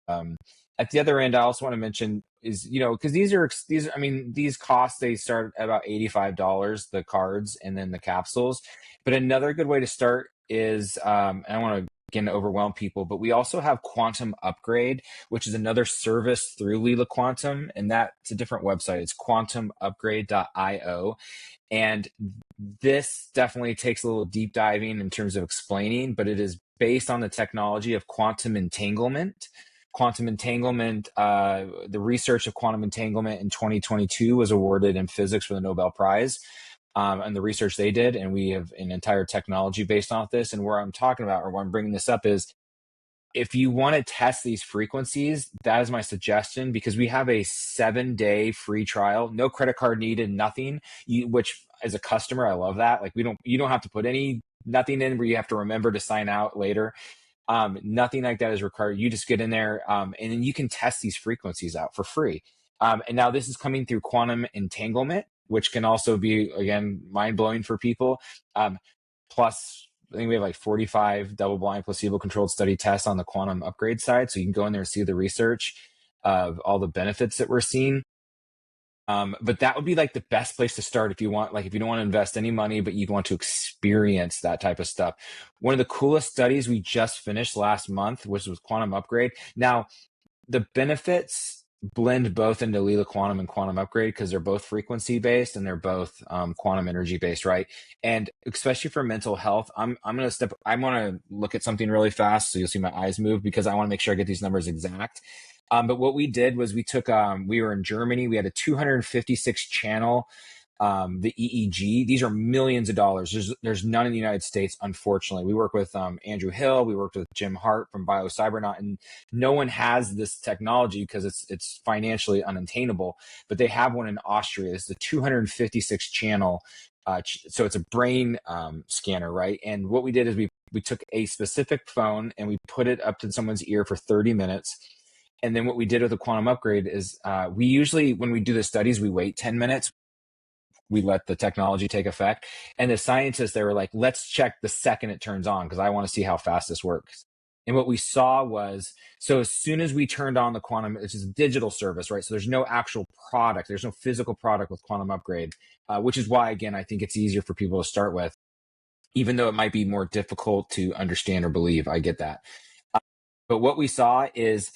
Um, at the other end, I also want to mention is, because these costs, they start at about $85, the cards and then the capsules. But another good way to start is, and I want to again overwhelm people, but we also have Quantum Upgrade, which is another service through Lila Quantum, and that's a different website. It's quantumupgrade.io. And this definitely takes a little deep diving in terms of explaining, but it is based on the technology of quantum entanglement. Quantum entanglement, the research of quantum entanglement in 2022 was awarded in physics with a Nobel Prize, and the research they did. And we have an entire technology based off this. And where I'm talking about, or where I'm bringing this up is, if you want to test these frequencies, that is my suggestion, because we have a 7-day free trial, no credit card needed, nothing. Which as a customer, I love that. Like you don't have to put nothing in where you have to remember to sign out later. Nothing like that is required. You just get in there, and then you can test these frequencies out for free. And now this is coming through quantum entanglement, which can also be, again, mind blowing for people. Plus, I think we have like 45 double-blind placebo-controlled study tests on the quantum upgrade side. So you can go in there and see the research of all the benefits that we're seeing. But that would be like the best place to start if you want, like, if you don't want to invest any money, but you want to experience that type of stuff. One of the coolest studies we just finished last month, which was quantum upgrade. Now, the benefits blend both into Lila Quantum and Quantum Upgrade because they're both frequency based and they're both quantum energy based, right? And especially for mental health, I want to look at something really fast, so you'll see my eyes move because I want to make sure I get these numbers exact. But what we did was we were in Germany. We had a 256 channel, the EEG. These are millions of dollars. There's none in the United States, unfortunately. We work with Andrew Hill. We worked with Jim Hart from BioCybernaut, and no one has this technology because it's financially unattainable. But they have one in Austria. It's the 256 channel. So it's a brain scanner, right? And what we did is we took a specific phone and we put it up to someone's ear for 30 minutes. And then what we did with the quantum upgrade is we usually, when we do the studies, we wait 10 minutes. We let the technology take effect. And the scientists, they were like, let's check the second it turns on because I want to see how fast this works. And what we saw was, so as soon as we turned on the quantum, it's just a digital service, right? So there's no actual product. There's no physical product with quantum upgrade, which is why, again, I think it's easier for people to start with, even though it might be more difficult to understand or believe. I get that. But what we saw is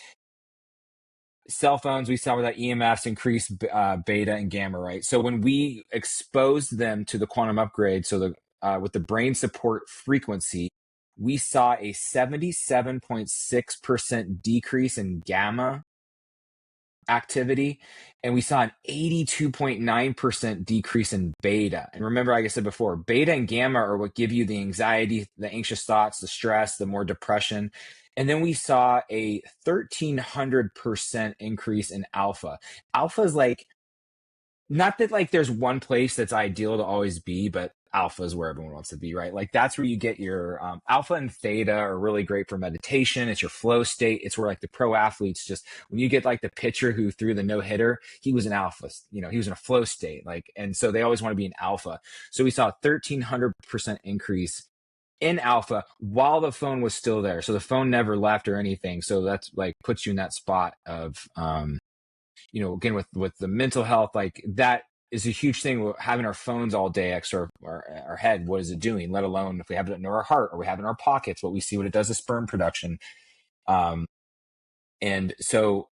cell phones, we saw that EMFs increase beta and gamma, right? So when we exposed them to the quantum upgrade, so with the brain support frequency, we saw a 77.6% decrease in gamma activity, and we saw an 82.9% decrease in beta. And remember, like I said before, beta and gamma are what give you the anxiety, the anxious thoughts, the stress, the more depression. And then we saw a 1,300% increase in alpha. Alpha is like, not that like there's one place that's ideal to always be, but alpha is where everyone wants to be, right? Like that's where you get your alpha and theta are really great for meditation. It's your flow state. It's where like the pro athletes just, when you get like the pitcher who threw the no hitter, he was an alpha, he was in a flow state. Like, and so they always want to be an alpha. So we saw a 1,300% increase in alpha while the phone was still there. So the phone never left or anything. So that's like puts you in that spot of, again, with the mental health, like that is a huge thing. Having our phones all day next to our head, what is it doing? Let alone if we have it near our heart or we have it in our pockets, what we see, what it does to sperm production. And so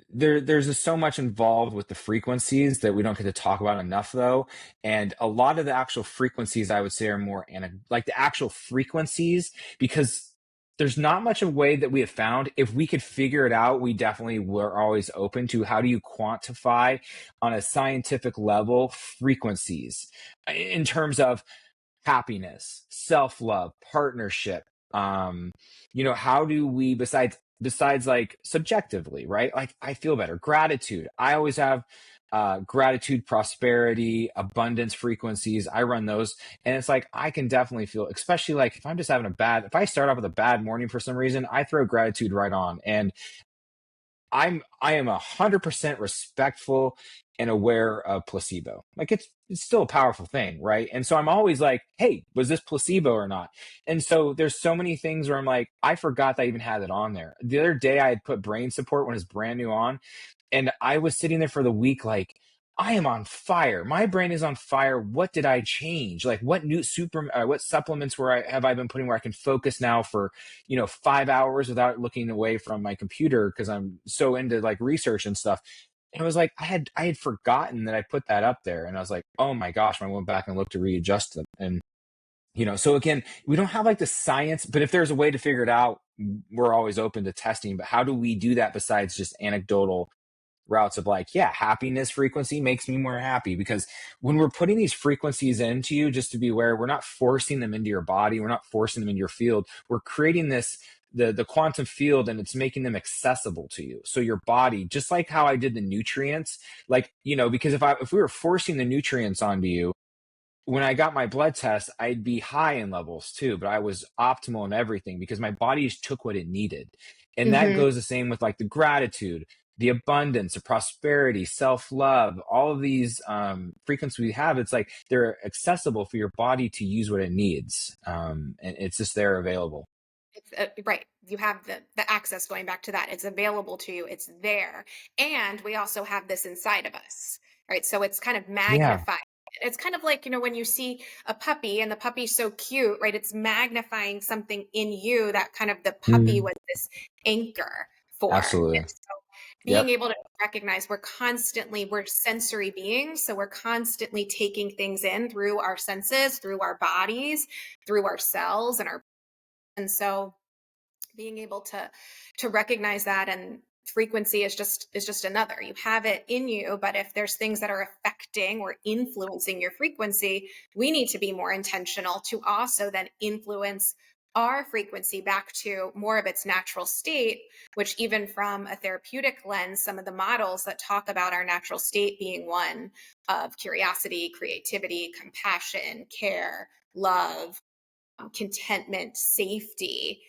there's just so much involved with the frequencies that we don't get to talk about enough, though. And a lot of the actual frequencies, I would say, are more like the actual frequencies, because there's not much of a way that we have found. If we could figure it out, we definitely were always open to how do you quantify on a scientific level frequencies in terms of happiness, self-love, partnership. How do we, besides like subjectively, right? Like I feel better. Gratitude. I always have gratitude, prosperity, abundance frequencies. I run those. And it's like, I can definitely feel, especially like if I'm just having if I start off with a bad morning for some reason, I throw gratitude right on. And I am 100% respectful and aware of placebo. Like it's still a powerful thing, right? And so I'm always like, hey, was this placebo or not? And so there's so many things where I'm like, I forgot that I even had it on there. The other day I had put brain support when it's brand new on, and I was sitting there for the week like, I am on fire. My brain is on fire. What did I change? Like what what supplements have I been putting where I can focus now for, 5 hours without looking away from my computer because I'm so into like research and stuff. And it was like, I had forgotten that I put that up there. And I was like, oh my gosh, when I went back and looked to readjust them. And, so again, we don't have like the science, but if there's a way to figure it out, we're always open to testing. But how do we do that besides just anecdotal routes of like, yeah, happiness frequency makes me more happy? Because when we're putting these frequencies into you, just to be aware, we're not forcing them into your body. We're not forcing them into your field. We're creating the quantum field, and it's making them accessible to you. So your body, just like how I did the nutrients, like, because if we were forcing the nutrients onto you, when I got my blood test, I'd be high in levels too, but I was optimal in everything because my body just took what it needed. And that goes the same with like the gratitude, the abundance, the prosperity, self-love, all of these frequencies we have. It's like they're accessible for your body to use what it needs. And it's just there available. right. You have the access, going back to that. It's available to you. It's there. And we also have this inside of us, right? So it's kind of Yeah. magnified. It's kind of like, when you see a puppy and the puppy's so cute, right? It's magnifying something in you that kind of the puppy Mhm. was this anchor for. Absolutely. And so being Yep. able to recognize we're sensory beings. So we're constantly taking things in through our senses, through our bodies, through our cells and so being able to recognize that, and frequency is just another. You have it in you, but if there's things that are affecting or influencing your frequency, we need to be more intentional to also then influence our frequency back to more of its natural state, which even from a therapeutic lens, some of the models that talk about our natural state being one of curiosity, creativity, compassion, care, love, contentment, safety.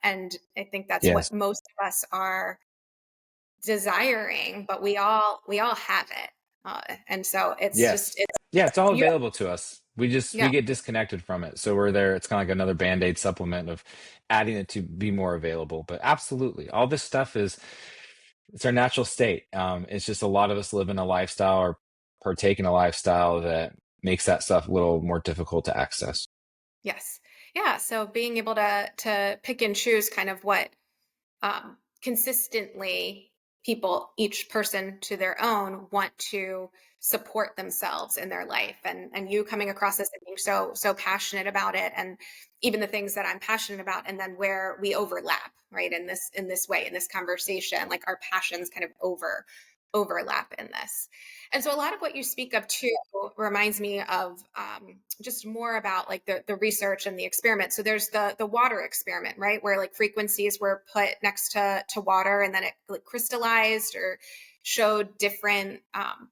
And I think that's Yes. what most of us are desiring, but we all have it. And so it's just, Yes. Yeah, it's all you, available to us. We yeah, get disconnected from it. So we're there. It's kind of like another Band-Aid supplement of adding it to be more available. But absolutely, all this stuff it's our natural state. It's just a lot of us live in a lifestyle or partake in a lifestyle that makes that stuff a little more difficult to access. yes. Yeah. So being able to pick and choose kind of what consistently people, each person to their own, want to support themselves in their life, and you coming across this and being so passionate about it, and even the things that I'm passionate about, and then where we overlap, right, in this way, in this conversation, like our passions kind of overlap in this. And so a lot of what you speak of too reminds me of just more about like the research and the experiment. So there's the water experiment, right, where like frequencies were put next to water, and then it like crystallized or showed different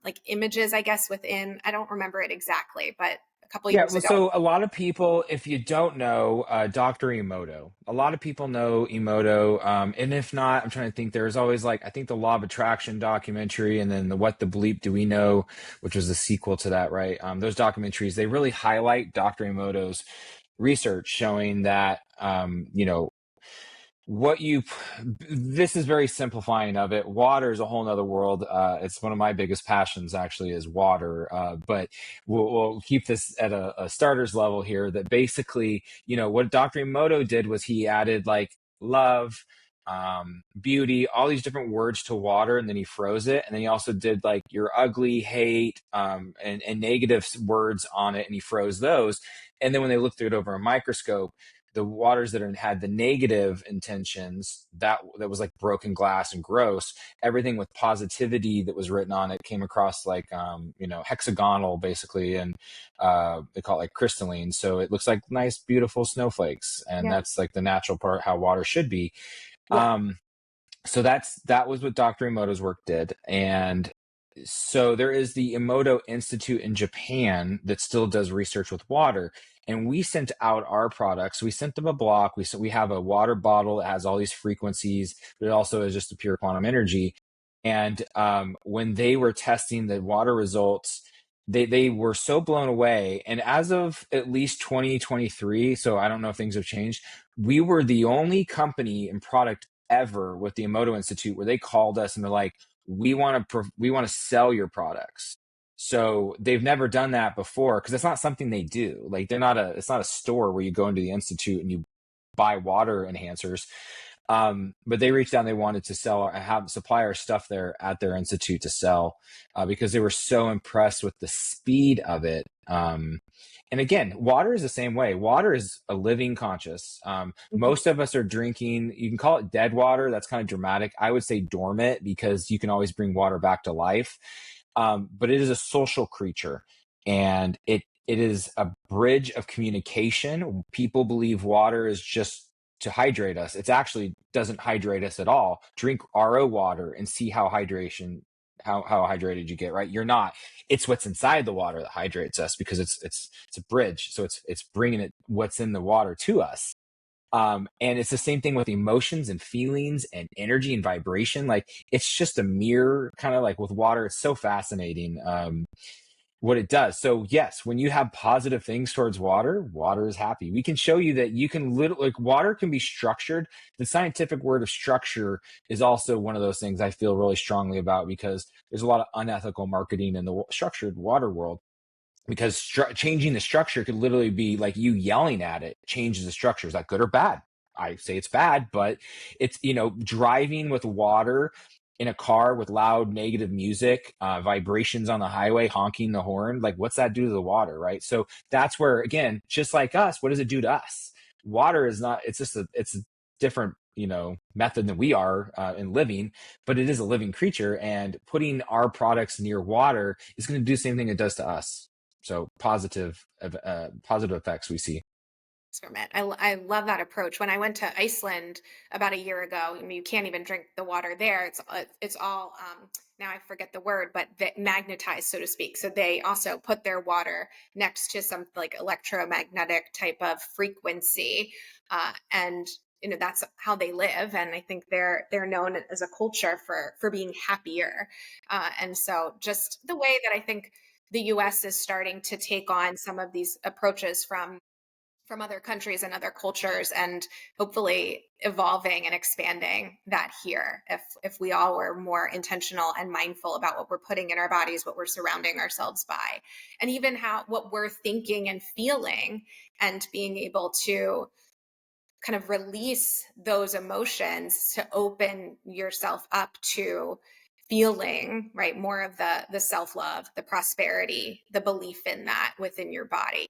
like images, I guess, within. I don't remember it exactly, but a couple Yeah, years well, ago. so a lot of people, if you don't know, Dr. Emoto, a lot of people know Emoto. And if not, I'm trying to think, there's always like, I think the Law of Attraction documentary, and then the What the Bleep Do We Know, which was the sequel to that, right? Those documentaries, they really highlight Dr. Emoto's research showing that, what you this is very simplifying of it. Water is a whole nother world. It's one of my biggest passions, actually, is water. But we'll keep this at a starter's level here, that basically, what Dr. Emoto did was he added like love, beauty, all these different words to water, and then he froze it. And then he also did like you're ugly, hate, and negative words on it, and he froze those. And then when they looked at it over a microscope, the waters that had the negative intentions, that was like broken glass and gross. Everything with positivity that was written on it came across like hexagonal, basically, and they call it like crystalline, so it looks like nice beautiful snowflakes, and Yeah. that's like the natural part how water should be. Yeah. So that was what Dr. Emoto's work did. And so there is the Emoto Institute in Japan that still does research with water. And we sent out our products. We sent them a block. We have a water bottle that has all these frequencies, but it also is just a pure quantum energy. And when they were testing the water results, they were so blown away. And as of at least 2023, so I don't know if things have changed, we were the only company and product ever with the Emoto Institute where they called us and they're like, we want to sell your products. So they've never done that before, because it's not something they do. Like it's not a store where you go into the institute and you buy water enhancers. But they reached out and they wanted to have supply our stuff there at their institute to sell, because they were so impressed with the speed of it. And again, water is the same way. Water is a living conscious. Mhm. Most of us are drinking, you can call it dead water. That's kind of dramatic. I would say dormant, because you can always bring water back to life. But it is a social creature, and it is a bridge of communication. People believe water is just to hydrate us. It actually doesn't hydrate us at all. Drink RO water and see how hydrated you get, right? You're not. It's what's inside the water that hydrates us, because it's a bridge. So it's bringing what's in the water to us. And it's the same thing with emotions and feelings and energy and vibration. Like it's just a mirror, kind of like with water. It's so fascinating. what it does. So yes, when you have positive things towards water, water is happy. We can show you that you can literally, like, water can be structured. The scientific word of structure is also one of those things I feel really strongly about, because there's a lot of unethical marketing in the structured water world, because changing the structure could literally be like you yelling at it changes the structure. Is that good or bad? I say it's bad, but it's, driving with water in a car with loud negative music, vibrations on the highway, honking the horn, like, what's that do to the water, right? So that's where, again, just like us, what does it do to us? Water is not, it's just it's a different, method than we are in living, but it is a living creature, and putting our products near water is going to do the same thing it does to us. So positive effects we see. Experiment. I love that approach. When I went to Iceland about a year ago, I mean, you can't even drink the water there. It's all now I forget the word, but magnetized, so to speak. So they also put their water next to some like electromagnetic type of frequency, and that's how they live. And I think they're known as a culture for being happier. And so just the way that I think the U.S. is starting to take on some of these approaches from other countries and other cultures, and hopefully evolving and expanding that here, if we all were more intentional and mindful about what we're putting in our bodies, what we're surrounding ourselves by, and even what we're thinking and feeling, and being able to kind of release those emotions to open yourself up to feeling, right, more of the self-love, the prosperity, the belief in that within your body.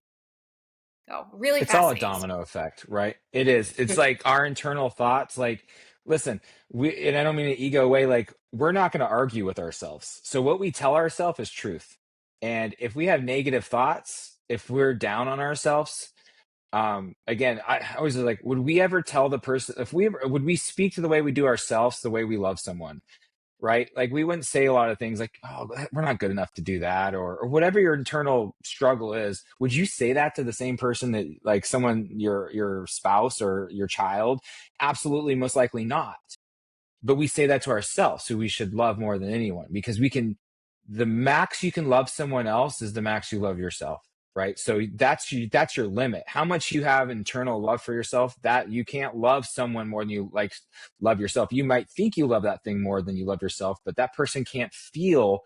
So really It's all a fascinating. domino effect, right? It is. It's like our internal thoughts. Like, listen, and I don't mean an ego way, like, we're not going to argue with ourselves. So what we tell ourselves is truth. And if we have negative thoughts, if we're down on ourselves, again, I always like, would we ever tell the person, if we ever, would we speak to the way we do ourselves the way we love someone? Right? Like, we wouldn't say a lot of things like, oh, we're not good enough to do that, or whatever your internal struggle is. Would you say that to the same person that, like, someone, your spouse or your child? Absolutely, most likely not. But we say that to ourselves, who we should love more than anyone, because the max you can love someone else is the max you love yourself, right? So that's your limit. How much you have internal love for yourself, that you can't love someone more than you like love yourself. You might think you love that thing more than you love yourself, but that person can't feel,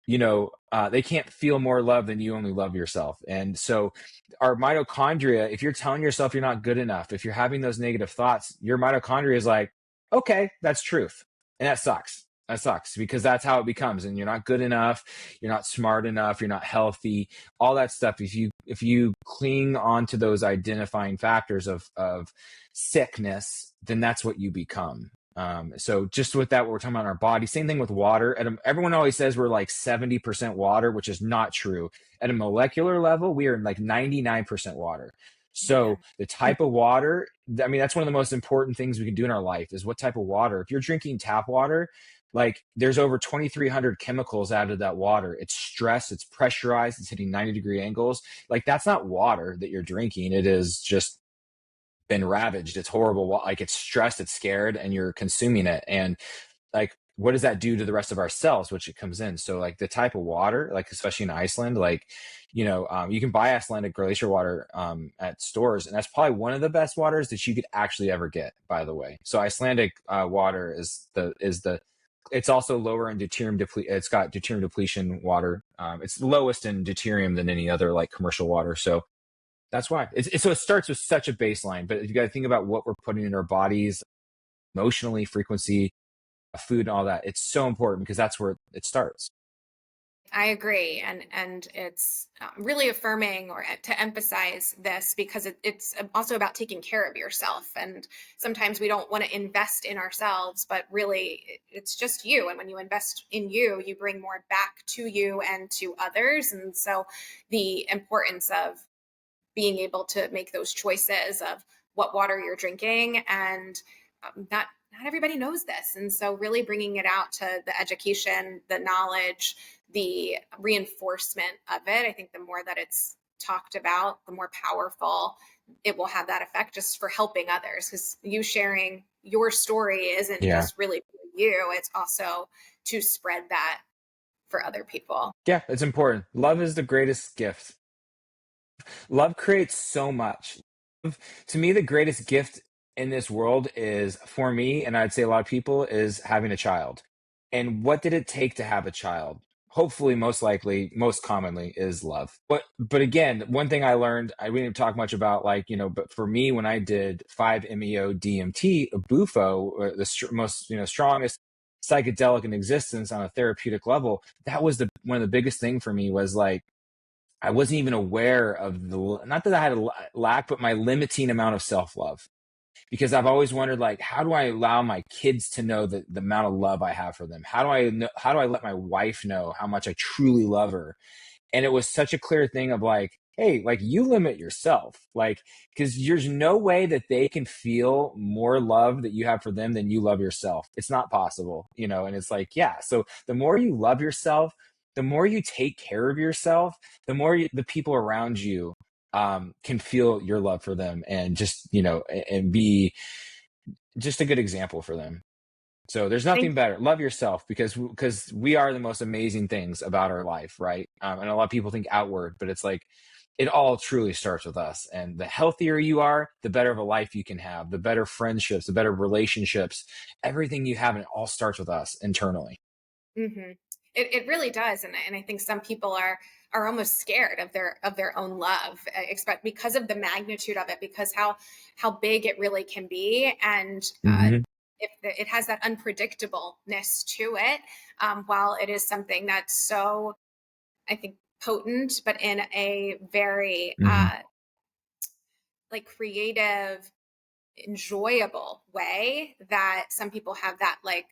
they can't feel more love than you only love yourself. And so our mitochondria, if you're telling yourself you're not good enough, if you're having those negative thoughts, your mitochondria is like, okay, that's truth. And that sucks. That sucks, because that's how it becomes. And you're not good enough. You're not smart enough. You're not healthy. All that stuff. If you cling on to those identifying factors of sickness, then that's what you become. So just with that, what we're talking about in our body, same thing with water. Everyone always says we're like 70% water, which is not true. At a molecular level, we are like 99% water. Yeah. So the type of water, I mean, that's one of the most important things we can do in our life, is what type of water. If you're drinking tap water, like, there's over 2,300 chemicals out of that water. It's stressed, it's pressurized, it's hitting 90-degree angles. Like, that's not water that you're drinking. It is just been ravaged. It's horrible. Like, it's stressed, it's scared, and you're consuming it. And, like, what does that do to the rest of our cells, which it comes in? So, like, the type of water, like, especially in Iceland, like, you can buy Icelandic glacier water at stores, and that's probably one of the best waters that you could actually ever get, by the way. So Icelandic water it's also lower in deuterium it's got deuterium depletion water. It's lowest in deuterium than any other, like, commercial water. So that's why. So it starts with such a baseline, but you got to think about what we're putting in our bodies emotionally, frequency, food, and all that. It's so important, because that's where it starts. I agree, and it's really affirming, or to emphasize this, because it's also about taking care of yourself. And sometimes we don't want to invest in ourselves, but really it's just you. And when you invest in you, you bring more back to you and to others. And so the importance of being able to make those choices of what water you're drinking, and not everybody knows this, and so really bringing it out to the education, the knowledge, the reinforcement of it. I think the more that it's talked about, the more powerful it will have that effect, just for helping others, because you sharing your story isn't Yeah. just really for you, it's also to spread that for other people. Yeah, it's important. Love is the greatest gift. Love creates so much. To me, the greatest gift in this world is, for me, and I'd say a lot of people, is having a child. And what did it take to have a child? Hopefully, most likely, most commonly, is love. But again, one thing I learned, I didn't talk much about, like, but for me, when I did 5-MeO DMT, Bufo, most strongest psychedelic in existence on a therapeutic level, that was the one of the biggest thing for me, was like, I wasn't even aware of not that I had a lack, but my limiting amount of self-love. Because I've always wondered, like, how do I allow my kids to know the amount of love I have for them? How do I let my wife know how much I truly love her? And it was such a clear thing of like, hey, like, you limit yourself, like, because there's no way that they can feel more love that you have for them than you love yourself. It's not possible, and it's like, yeah. So the more you love yourself, the more you take care of yourself, the more the people around you can feel your love for them, and just, and be just a good example for them. So there's Thank nothing better. Love yourself, because we are the most amazing things about our life, right? And a lot of people think outward, but it's like, it all truly starts with us. And the healthier you are, the better of a life you can have, the better friendships, the better relationships, everything you have, and it all starts with us internally. Mm-hmm. It really does, and I think some people are almost scared of their own love, expect because of the magnitude of it, because how big it really can be, and Hmm. if it has that unpredictableness to it, while it is something that's so, I think, potent, but in a very Hmm. like creative, enjoyable way, that some people have that like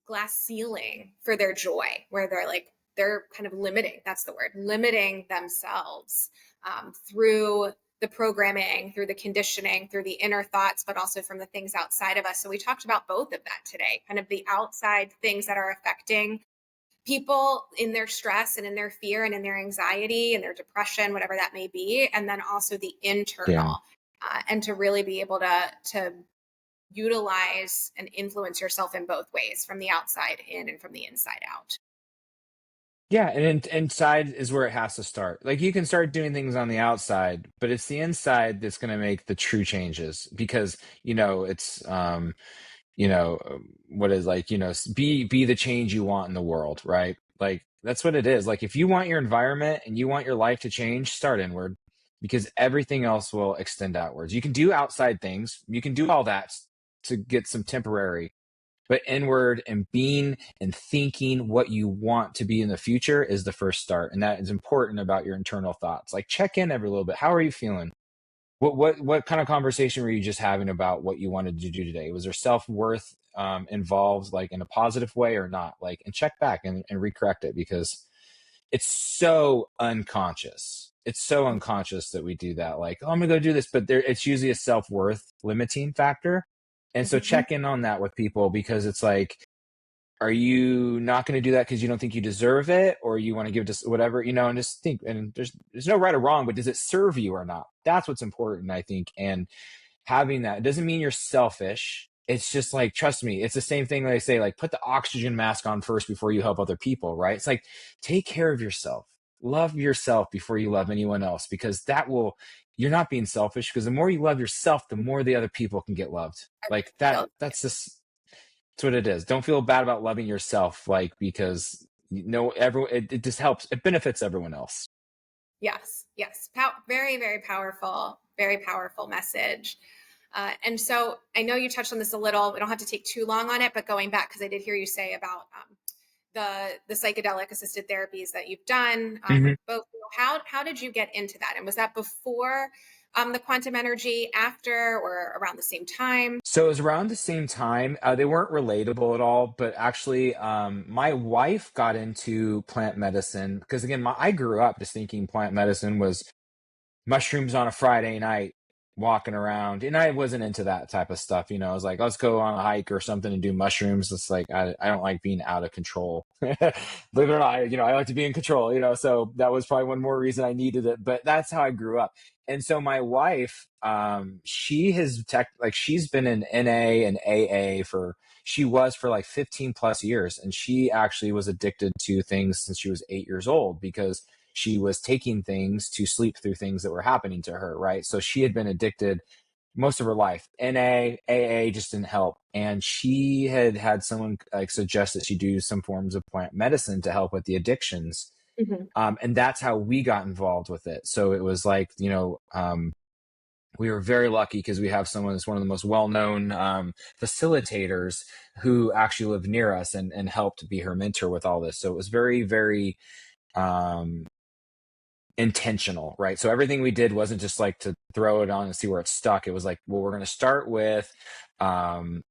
glass ceiling for their joy, where they're kind of limiting, that's the word, limiting themselves, through the programming, through the conditioning, through the inner thoughts, but also from the things outside of us. So we talked about both of that today, kind of the outside things that are affecting people in their stress and in their fear and in their anxiety and their depression, whatever that may be, and then also the Yeah. internal, and to really be able to utilize and influence yourself in both ways, from the outside in and from the inside out. Yeah, and inside is where it has to start. Like, you can start doing things on the outside, but it's the inside that's going to make the true changes, because, it's what is, like, be the change you want in the world, right? Like, that's what it is. Like, if you want your environment and you want your life to change, start inward, because everything else will extend outwards. You can do outside things, you can do all that to get some temporary, but inward and being and thinking what you want to be in the future is the first start. And that is important about your internal thoughts. Like, check in every little bit. How are you feeling? What kind of conversation were you just having about what you wanted to do today? Was there self-worth involved, like, in a positive way or not? Like, and check back and recorrect it, because it's so unconscious. It's so unconscious that we do that. Like, oh, I'm gonna go do this, but it's usually a self-worth limiting factor. And so Mm-hmm. check in on that with people, because it's like, are you not going to do that because you don't think you deserve it, or you want to give just whatever, and just think, and there's no right or wrong, but does it serve you or not? That's what's important, I think. And having that, it doesn't mean you're selfish. It's just like, trust me, it's the same thing they say, like, put the oxygen mask on first before you help other people, right? It's like, take care of yourself, love yourself before you love anyone else, because you're not being selfish, because the more you love yourself, the more the other people can get loved. Like that, that's what it is. Don't feel bad about loving yourself, like, because everyone, it just helps. It benefits everyone else. Yes, yes. Very, very powerful message. And so I know you touched on this a little. We don't have to take too long on it, but going back, because I did hear you say about the psychedelic assisted therapies that you've done, with Mhm. both. How did you get into that? And was that before the quantum energy, after, or around the same time? So it was around the same time. They weren't relatable at all, but actually, my wife got into plant medicine, because, again, I grew up just thinking plant medicine was mushrooms on a Friday night. walking around, and I wasn't into that type of stuff. I was like, let's go on a hike or something and do mushrooms. It's like, I don't like being out of control. Believe it or not, I like to be in control, so that was probably one more reason I needed it, but that's how I grew up. And so my wife, she's been in NA and AA she was for like 15 plus years. And she actually was addicted to things since she was 8 years old, because she was taking things to sleep through things that were happening to her, right? So she had been addicted most of her life. NA, AA just didn't help. And she had someone like suggest that she do some forms of plant medicine to help with the addictions. And that's how we got involved with it. So it was like, we were very lucky because we have someone that's one of the most well-known facilitators who actually lived near us and helped be her mentor with all this. So it was very, very intentional, right? So everything we did wasn't just like to throw it on and see where it stuck. It was like, well, we're going to start with, San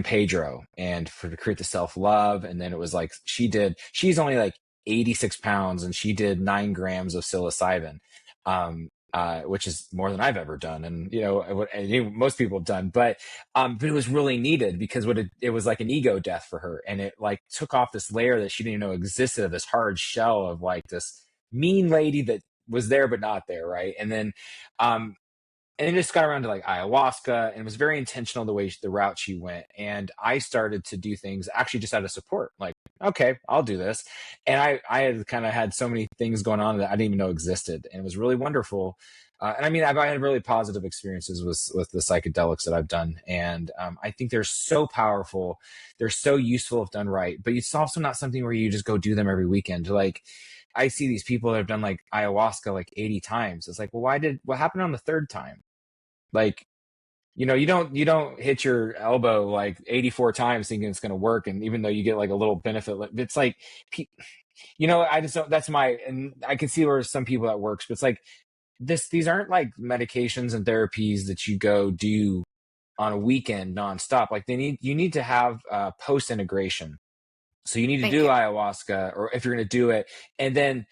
Pedro and to create the self-love. And then it was like, she's only like 86 pounds and she did 9 grams of psilocybin, which is more than I've ever done. And, most people have done, but it was really needed because it was like an ego death for her. And it like took off this layer that she didn't even know existed, of this hard shell of like this mean lady that was there, but not there. Right. And then, and it just got around to like ayahuasca, and it was very intentional the route she went. And I started to do things actually just out of support, like, okay, I'll do this. And I had kind of had so many things going on that I didn't even know existed. And it was really wonderful. And I mean, I've had really positive experiences with the psychedelics that I've done. And I think they're so powerful. They're so useful if done right. But it's also not something where you just go do them every weekend. Like, I see these people that have done like ayahuasca like 80 times. It's like, well, what happened on the third time? Like, you don't hit your elbow like 84 times thinking it's going to work. And even though you get like a little benefit, it's like, I just don't, and I can see where some people that works, but it's like these aren't like medications and therapies that you go do on a weekend nonstop. Like you need to have post integration. So you need to do ayahuasca, or if you're going to do it. And then,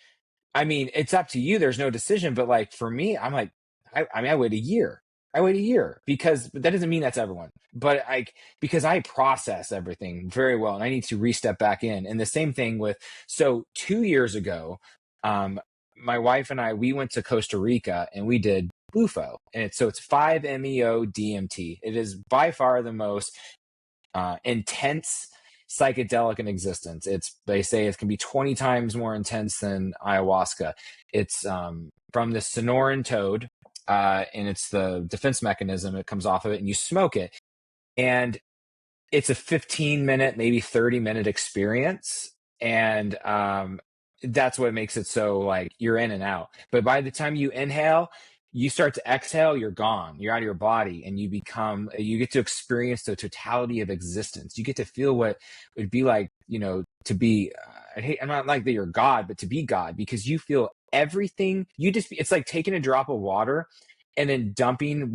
I mean, it's up to you. There's no decision. But like for me, I'm like, I wait a year. But that doesn't mean that's everyone. But because I process everything very well, and I need to re-step back in. And the same thing so 2 years ago, my wife and we went to Costa Rica and we did Bufo. And it's 5-MeO DMT. It is by far the most intense psychedelic in existence. They say it can be 20 times more intense than ayahuasca. It's from the Sonoran toad, and it's the defense mechanism. It comes off of it, and you smoke it, and it's a 15-minute, maybe 30-minute experience, and that's what makes it so like you're in and out. But by the time you inhale, you start to exhale, you're gone. You're out of your body, and you get to experience the totality of existence. You get to feel what it would be like, to be, I'm not like that you're God, but to be God, because you feel everything. It's like taking a drop of water and then dumping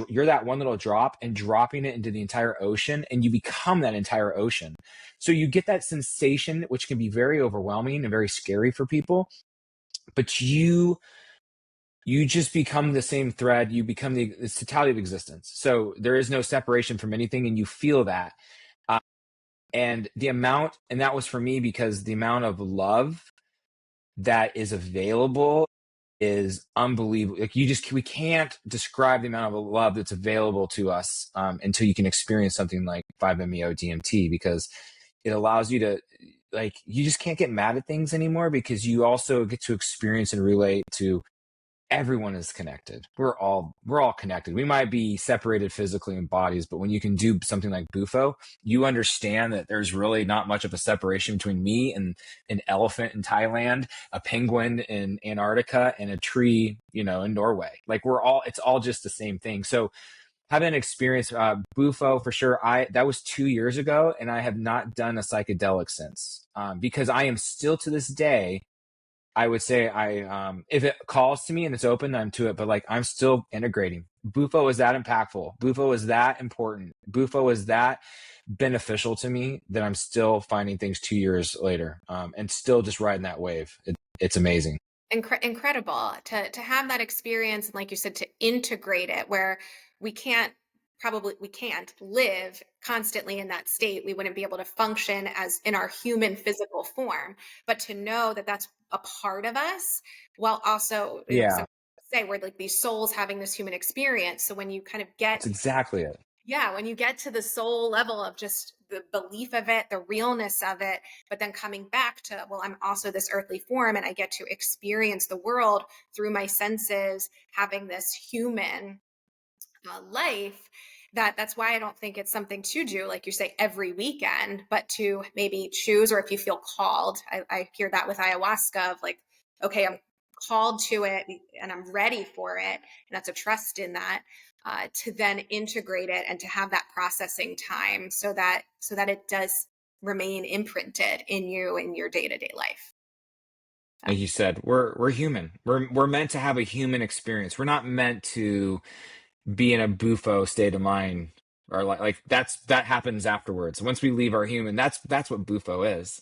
you're that one little drop and dropping it into the entire ocean, and you become that entire ocean. So you get that sensation, which can be very overwhelming and very scary for people, but you just become the same thread. You become the totality of existence. So there is no separation from anything, and you feel that. And that was for me, because the amount of love that is available is unbelievable. Like we can't describe the amount of love that's available to us until you can experience something like 5-MeO DMT, because it allows you to, like, you just can't get mad at things anymore, because you also get to experience and relate to everyone is connected. We're all connected. We might be separated physically in bodies, but when you can do something like Bufo, you understand that there's really not much of a separation between me and an elephant in Thailand, a penguin in Antarctica, and a tree, in Norway. Like it's all just the same thing. So having experienced Bufo for sure, that was 2 years ago, and I have not done a psychedelic since, because I am still to this day, I would say if it calls to me and it's open, I'm to it, but like I'm still integrating. Bufo is that impactful. Bufo is that important. Bufo is that beneficial to me that I'm still finding things 2 years later, and still just riding that wave. It's amazing. Incredible to have that experience, and like you said, to integrate it where we can't we can't live constantly in that state. We wouldn't be able to function as in our human physical form, but to know that that's a part of us, while also, some Yeah, say we're like these souls having this human experience. So when you kind of get, that's exactly it. yeah, when you get to the soul level of just the belief of it, the realness of it, but then coming back to, well, I'm also this earthly form and I get to experience the world through my senses, having this human life. That's why I don't think it's something to do, like you say, every weekend, but to maybe choose, or if you feel called. I hear that with ayahuasca of like, okay, I'm called to it and I'm ready for it. And that's a trust in that, to then integrate it and to have that processing time so that it does remain imprinted in you in your day-to-day life. Like you said, we're human. We're meant to have a human experience. We're not meant to be in a bufo state of mind, or like that happens afterwards. Once we leave our human, that's what bufo is.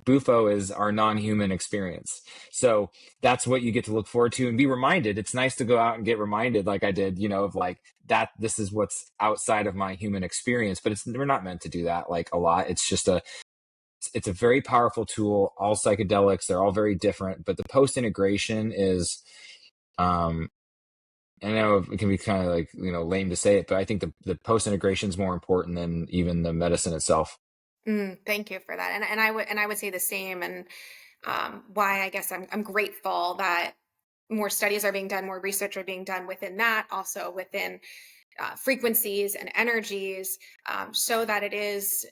Bufo is our non-human experience. So that's what you get to look forward to and be reminded. It's nice to go out and get reminded, like I did, of like that this is what's outside of my human experience. But we're not meant to do that like a lot. It's a very powerful tool. All psychedelics, they're all very different, but the post integration is, um I know it can be kind of like, lame to say it, but I think the post integration is more important than even the medicine itself. Thank you for that. And I would say the same. And why I guess I'm grateful that more studies are being done, more research are being done within that, also within frequencies and energies, so that it is,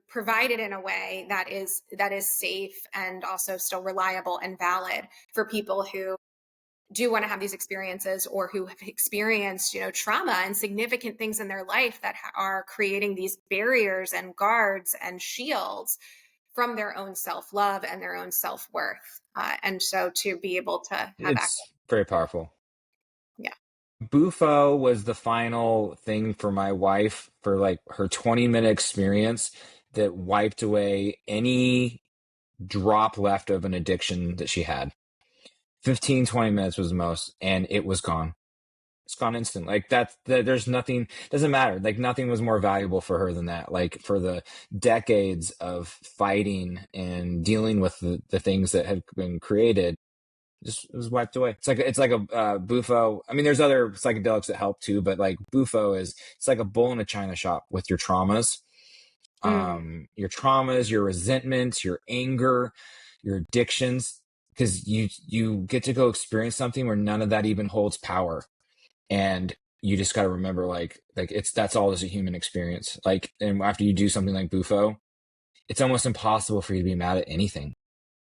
provided in a way that is safe and also still reliable and valid for people who do want to have these experiences, or who have experienced, trauma and significant things in their life that are creating these barriers and guards and shields from their own self-love and their own self-worth, and so to be able to have access. It's very powerful. Yeah. Bufo was the final thing for my wife for like her 20-minute experience that wiped away any drop left of an addiction that she had. 15, 20 minutes was the most, and it was gone. It's gone instant. Like there's nothing, doesn't matter. Like nothing was more valuable for her than that. Like for the decades of fighting and dealing with the things that had been created, just it was wiped away. It's like a bufo. I mean, there's other psychedelics that help too, but like bufo it's like a bull in a china shop with your traumas, Mm, your resentments, your anger, your addictions, because you get to go experience something where none of that even holds power. And you just got to remember, like that's all as a human experience. Like, and after you do something like bufo, it's almost impossible for you to be mad at anything.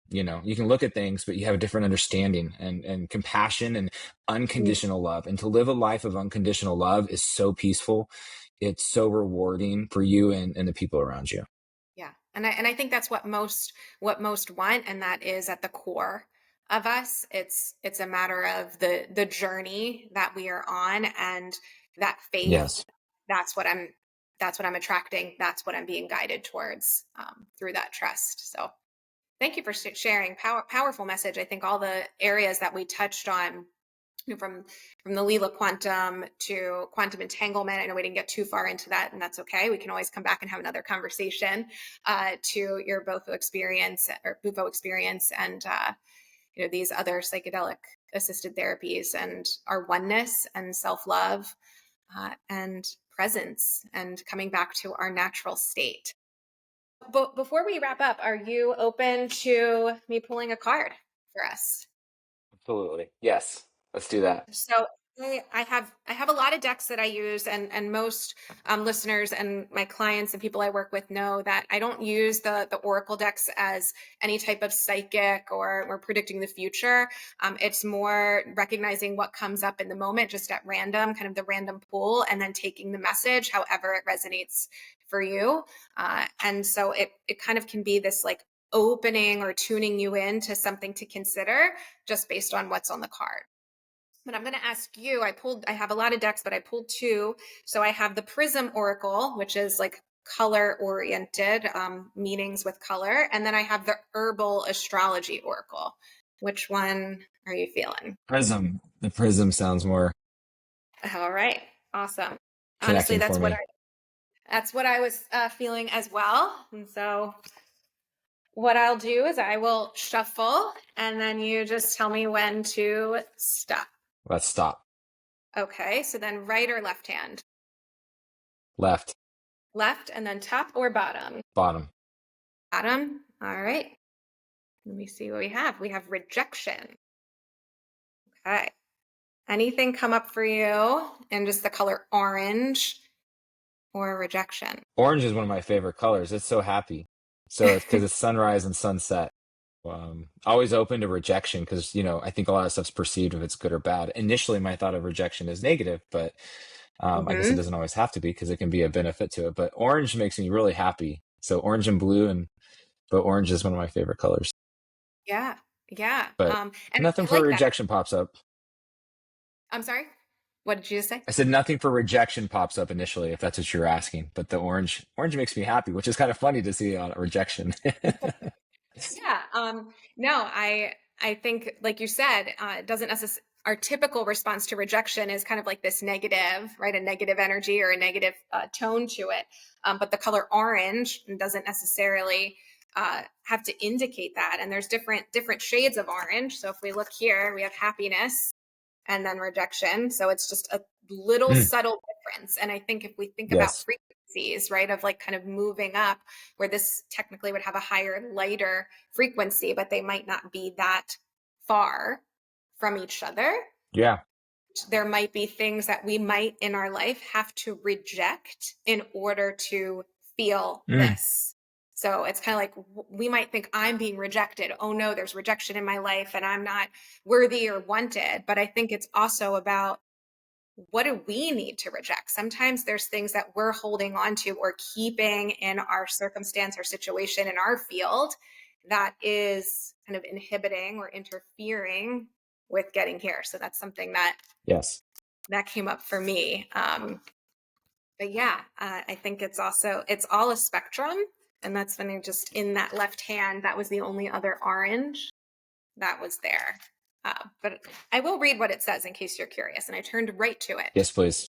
You can look at things, but you have a different understanding and compassion and mm, unconditional love. And to live a life of unconditional love is so peaceful. It's so rewarding for you and the people around you. yeah. And I think that's what most want, and that is at the core of us. It's a matter of the journey that we are on, and that faith. Yes. That's what I'm that's what I'm attracting. That's what I'm being guided towards, through that trust. So thank you for sharing. Powerful message. I think all the areas that we touched on, from the Lila quantum to quantum entanglement. I know we didn't get too far into that, and that's okay. We can always come back and have another conversation, to your Bufo experience, and these other psychedelic assisted therapies, and our oneness and self love, and presence, and coming back to our natural state. But before we wrap up, are you open to me pulling a card for us? Absolutely. Yes. Let's do that. So I have a lot of decks that I use, and most, listeners and my clients and people I work with know that I don't use the oracle decks as any type of psychic or predicting the future. It's more recognizing what comes up in the moment, just at random, kind of the random pool, and then taking the message however it resonates for you. And so it kind of can be this like opening or tuning you in to something to consider just based on what's on the card. But I'm going to ask you, I have a lot of decks, but I pulled two. So I have the Prism Oracle, which is like color oriented, meanings with color. And then I have the Herbal Astrology Oracle. Which one are you feeling? Prism. The prism sounds more All right. Awesome. Honestly, connecting for me. that's what I was feeling as well. And so what I'll do is I will shuffle and then you just tell me when to stop. Let's stop. Okay. So then right or left hand? Left. Left and then top or bottom? Bottom. Bottom. All right. Let me see what we have. We have rejection. Okay. Anything come up for you in just the color orange or rejection? Orange is one of my favorite colors. It's so happy. So it's because it's sunrise and sunset. Always open to rejection because, I think a lot of stuff's perceived if it's good or bad. Initially, my thought of rejection is negative, but I guess it doesn't always have to be because it can be a benefit to it. But orange makes me really happy. So orange and blue, but orange is one of my favorite colors. Yeah. Yeah. But And nothing I for like rejection pops up. I'm sorry. What did you just say? I said nothing for rejection pops up initially, if that's what you're asking. But the orange makes me happy, which is kind of funny to see on rejection. Yeah. No, I think, like you said, it doesn't necessarily. Our typical response to rejection is kind of like this negative, right? A negative energy or a negative tone to it. But the color orange doesn't necessarily have to indicate that. And there's different shades of orange. So if we look here, we have happiness and then rejection. So it's just a little subtle difference. And I think if we think about Yes. frequencies, right, of like kind of moving up, where this technically would have a higher, lighter frequency, but they might not be that far from each other. Yeah. There might be things that we might in our life have to reject in order to feel this. So it's kind of like we might think I'm being rejected. Oh no, there's rejection in my life and I'm not worthy or wanted. But I think it's also about what do we need to reject? Sometimes there's things that we're holding on to or keeping in our circumstance or situation in our field that is kind of inhibiting or interfering with getting here. So that's something that Yes. that came up for me. But yeah, I think it's all a spectrum. And that's when just in that left hand, that was the only other orange that was there. But I will read what it says in case you're curious. And I turned right to it. Yes, please.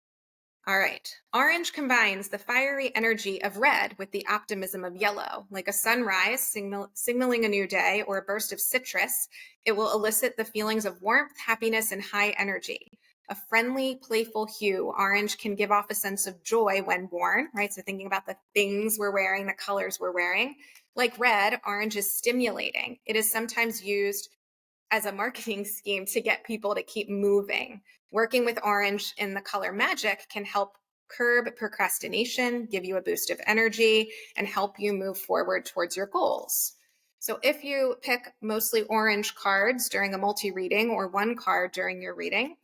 All right. Orange combines the fiery energy of red with the optimism of yellow. Like a sunrise signaling a new day or a burst of citrus, it will elicit the feelings of warmth, happiness, and high energy. A friendly, playful hue, orange can give off a sense of joy when worn, right? So thinking about the things we're wearing, the colors we're wearing. Like red, orange is stimulating. It is sometimes used as a marketing scheme to get people to keep moving. Working with orange in the color magic can help curb procrastination, give you a boost of energy, and help you move forward towards your goals. So if you pick mostly orange cards during a multi-reading or one card during your reading,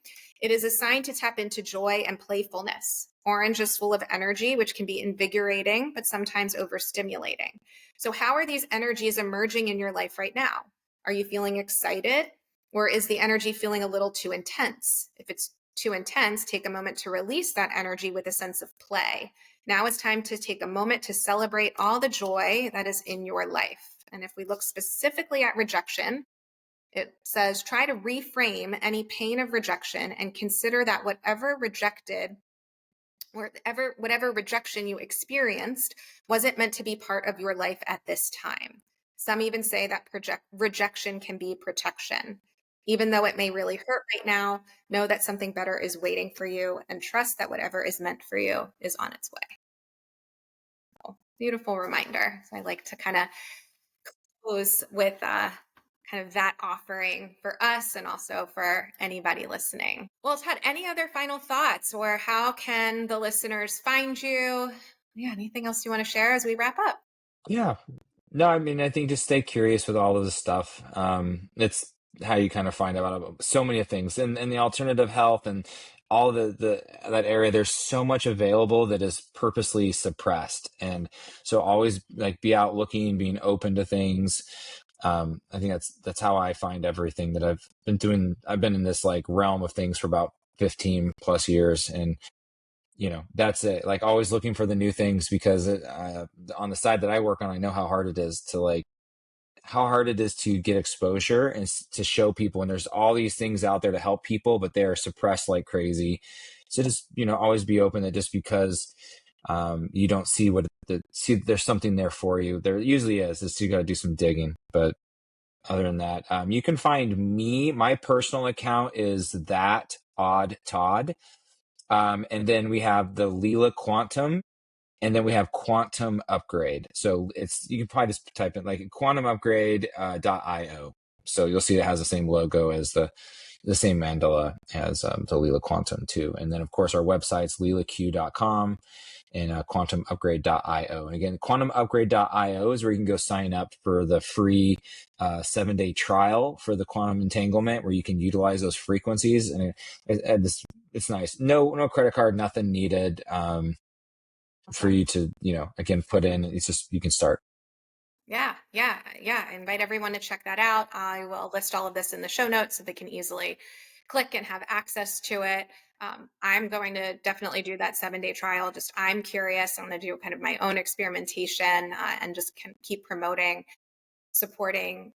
it is a sign to tap into joy and playfulness. Orange is full of energy, which can be invigorating, but sometimes overstimulating. So how are these energies emerging in your life right now? Are you feeling excited? Or is the energy feeling a little too intense? If it's too intense, take a moment to release that energy with a sense of play. Now it's time to take a moment to celebrate all the joy that is in your life. And if we look specifically at rejection, it says try to reframe any pain of rejection and consider that whatever rejection you experienced wasn't meant to be part of your life at this time. Some even say that rejection can be protection. Even though it may really hurt right now, know that something better is waiting for you and trust that whatever is meant for you is on its way. So, beautiful reminder. So I like to kind of close with kind of that offering for us and also for anybody listening. Well, Todd, any other final thoughts or how can the listeners find you? Yeah, anything else you want to share as we wrap up? Yeah. No, I mean, I think just stay curious with all of this stuff. It's how you kind of find out about so many things and the alternative health and all that area. There's so much available that is purposely suppressed. And so always like be out looking, being open to things. I think that's how I find everything that I've been doing. I've been in this like realm of things for about 15 plus years. And that's it. Like always looking for the new things because on the side that I work on, I know how hard it is to like how hard it is to get exposure and to show people. And there's all these things out there to help people, but they are suppressed like crazy. So just, always be open that just because you don't see see there's something there for you. There usually is. It's you got to do some digging. But other than that, you can find me. My personal account is that odd Todd. And then we have the Leela Quantum, and then we have Quantum Upgrade. So you can probably just type in like quantumupgrade.io. So you'll see it has the same logo as the same mandala as the Leela Quantum too. And then of course our website's leelaq.com and quantumupgrade.io. And again, quantumupgrade.io is where you can go sign up for the free 7-day trial for the quantum entanglement, where you can utilize those frequencies. And it's nice. No credit card, nothing needed. For you to, again, put in. It's just, you can start. Yeah. I invite everyone to check that out. I will list all of this in the show notes so they can easily click and have access to it. I'm going to definitely do that 7-day trial. I'm curious. I'm going to do kind of my own experimentation and just keep promoting, supporting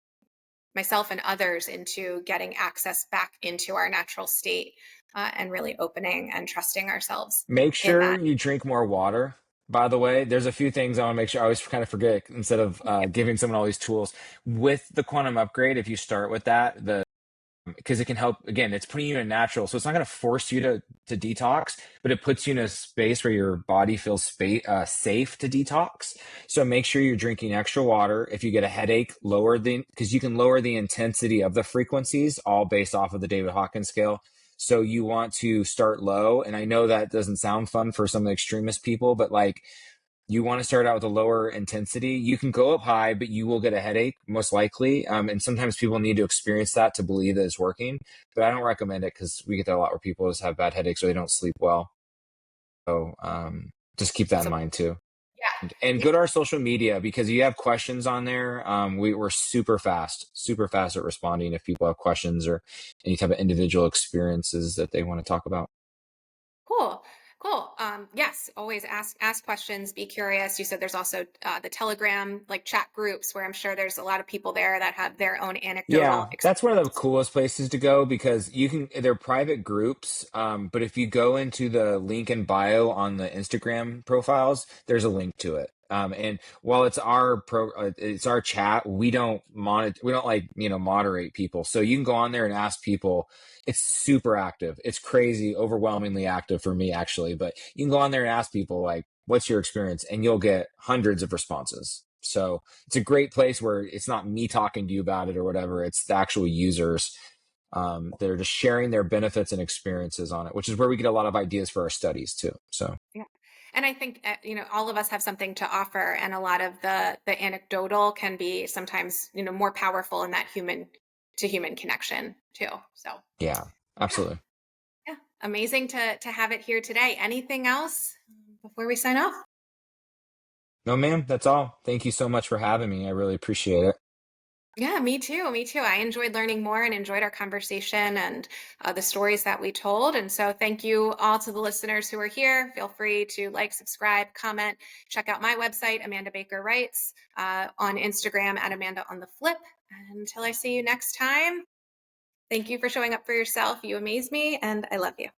myself and others into getting access back into our natural state and really opening and trusting ourselves Make in sure that. you drink more water. By the way, there's a few things I want to make sure. I always kind of forget instead of giving someone all these tools. With the quantum upgrade, if you start with that, because it can help. Again, it's putting you in natural, so it's not going to force you to detox, but it puts you in a space where your body feels safe to detox. So make sure you're drinking extra water. If you get a headache, because you can lower the intensity of the frequencies, all based off of the David Hawkins scale. So you want to start low, and I know that doesn't sound fun for some of the extremist people, but like, you want to start out with a lower intensity. You can go up high, but you will get a headache most likely. And sometimes people need to experience that to believe that it's working. But I don't recommend it because we get that a lot where people just have bad headaches or they don't sleep well. So just keep that in So, mind too. yeah. And go to our social media because you have questions on there. We're super fast at responding if people have questions or any type of individual experiences that they want to talk about. Cool. Yes, always ask questions, be curious. You said there's also the Telegram like chat groups where I'm sure there's a lot of people there that have their own Yeah, anecdotal that's one of the experience. coolest places to go because they're private groups. But if you go into the link in bio on the Instagram profiles, there's a link to it. And while it's it's our chat, we don't like, moderate people. So you can go on there and ask people. It's super active. It's crazy, overwhelmingly active for me actually, but you can go on there and ask people like, what's your experience? And you'll get hundreds of responses. So it's a great place where it's not me talking to you about it or whatever. It's the actual users that are just sharing their benefits and experiences on it, which is where we get a lot of ideas for our studies too. So Yeah. And I think all of us have something to offer, and a lot of the anecdotal can be sometimes more powerful in that human to human connection too. So yeah, yeah, absolutely. yeah, amazing to have it here today. Anything else before we sign off? No, ma'am, that's all. Thank you so much for having me. I really appreciate it. Yeah, me too. Me too. I enjoyed learning more and enjoyed our conversation and the stories that we told. And so, thank you all to the listeners who are here. Feel free to like, subscribe, comment, check out my website, Amanda Baker Writes, on Instagram at Amanda on the Flip. And until I see you next time, thank you for showing up for yourself. You amaze me, and I love you.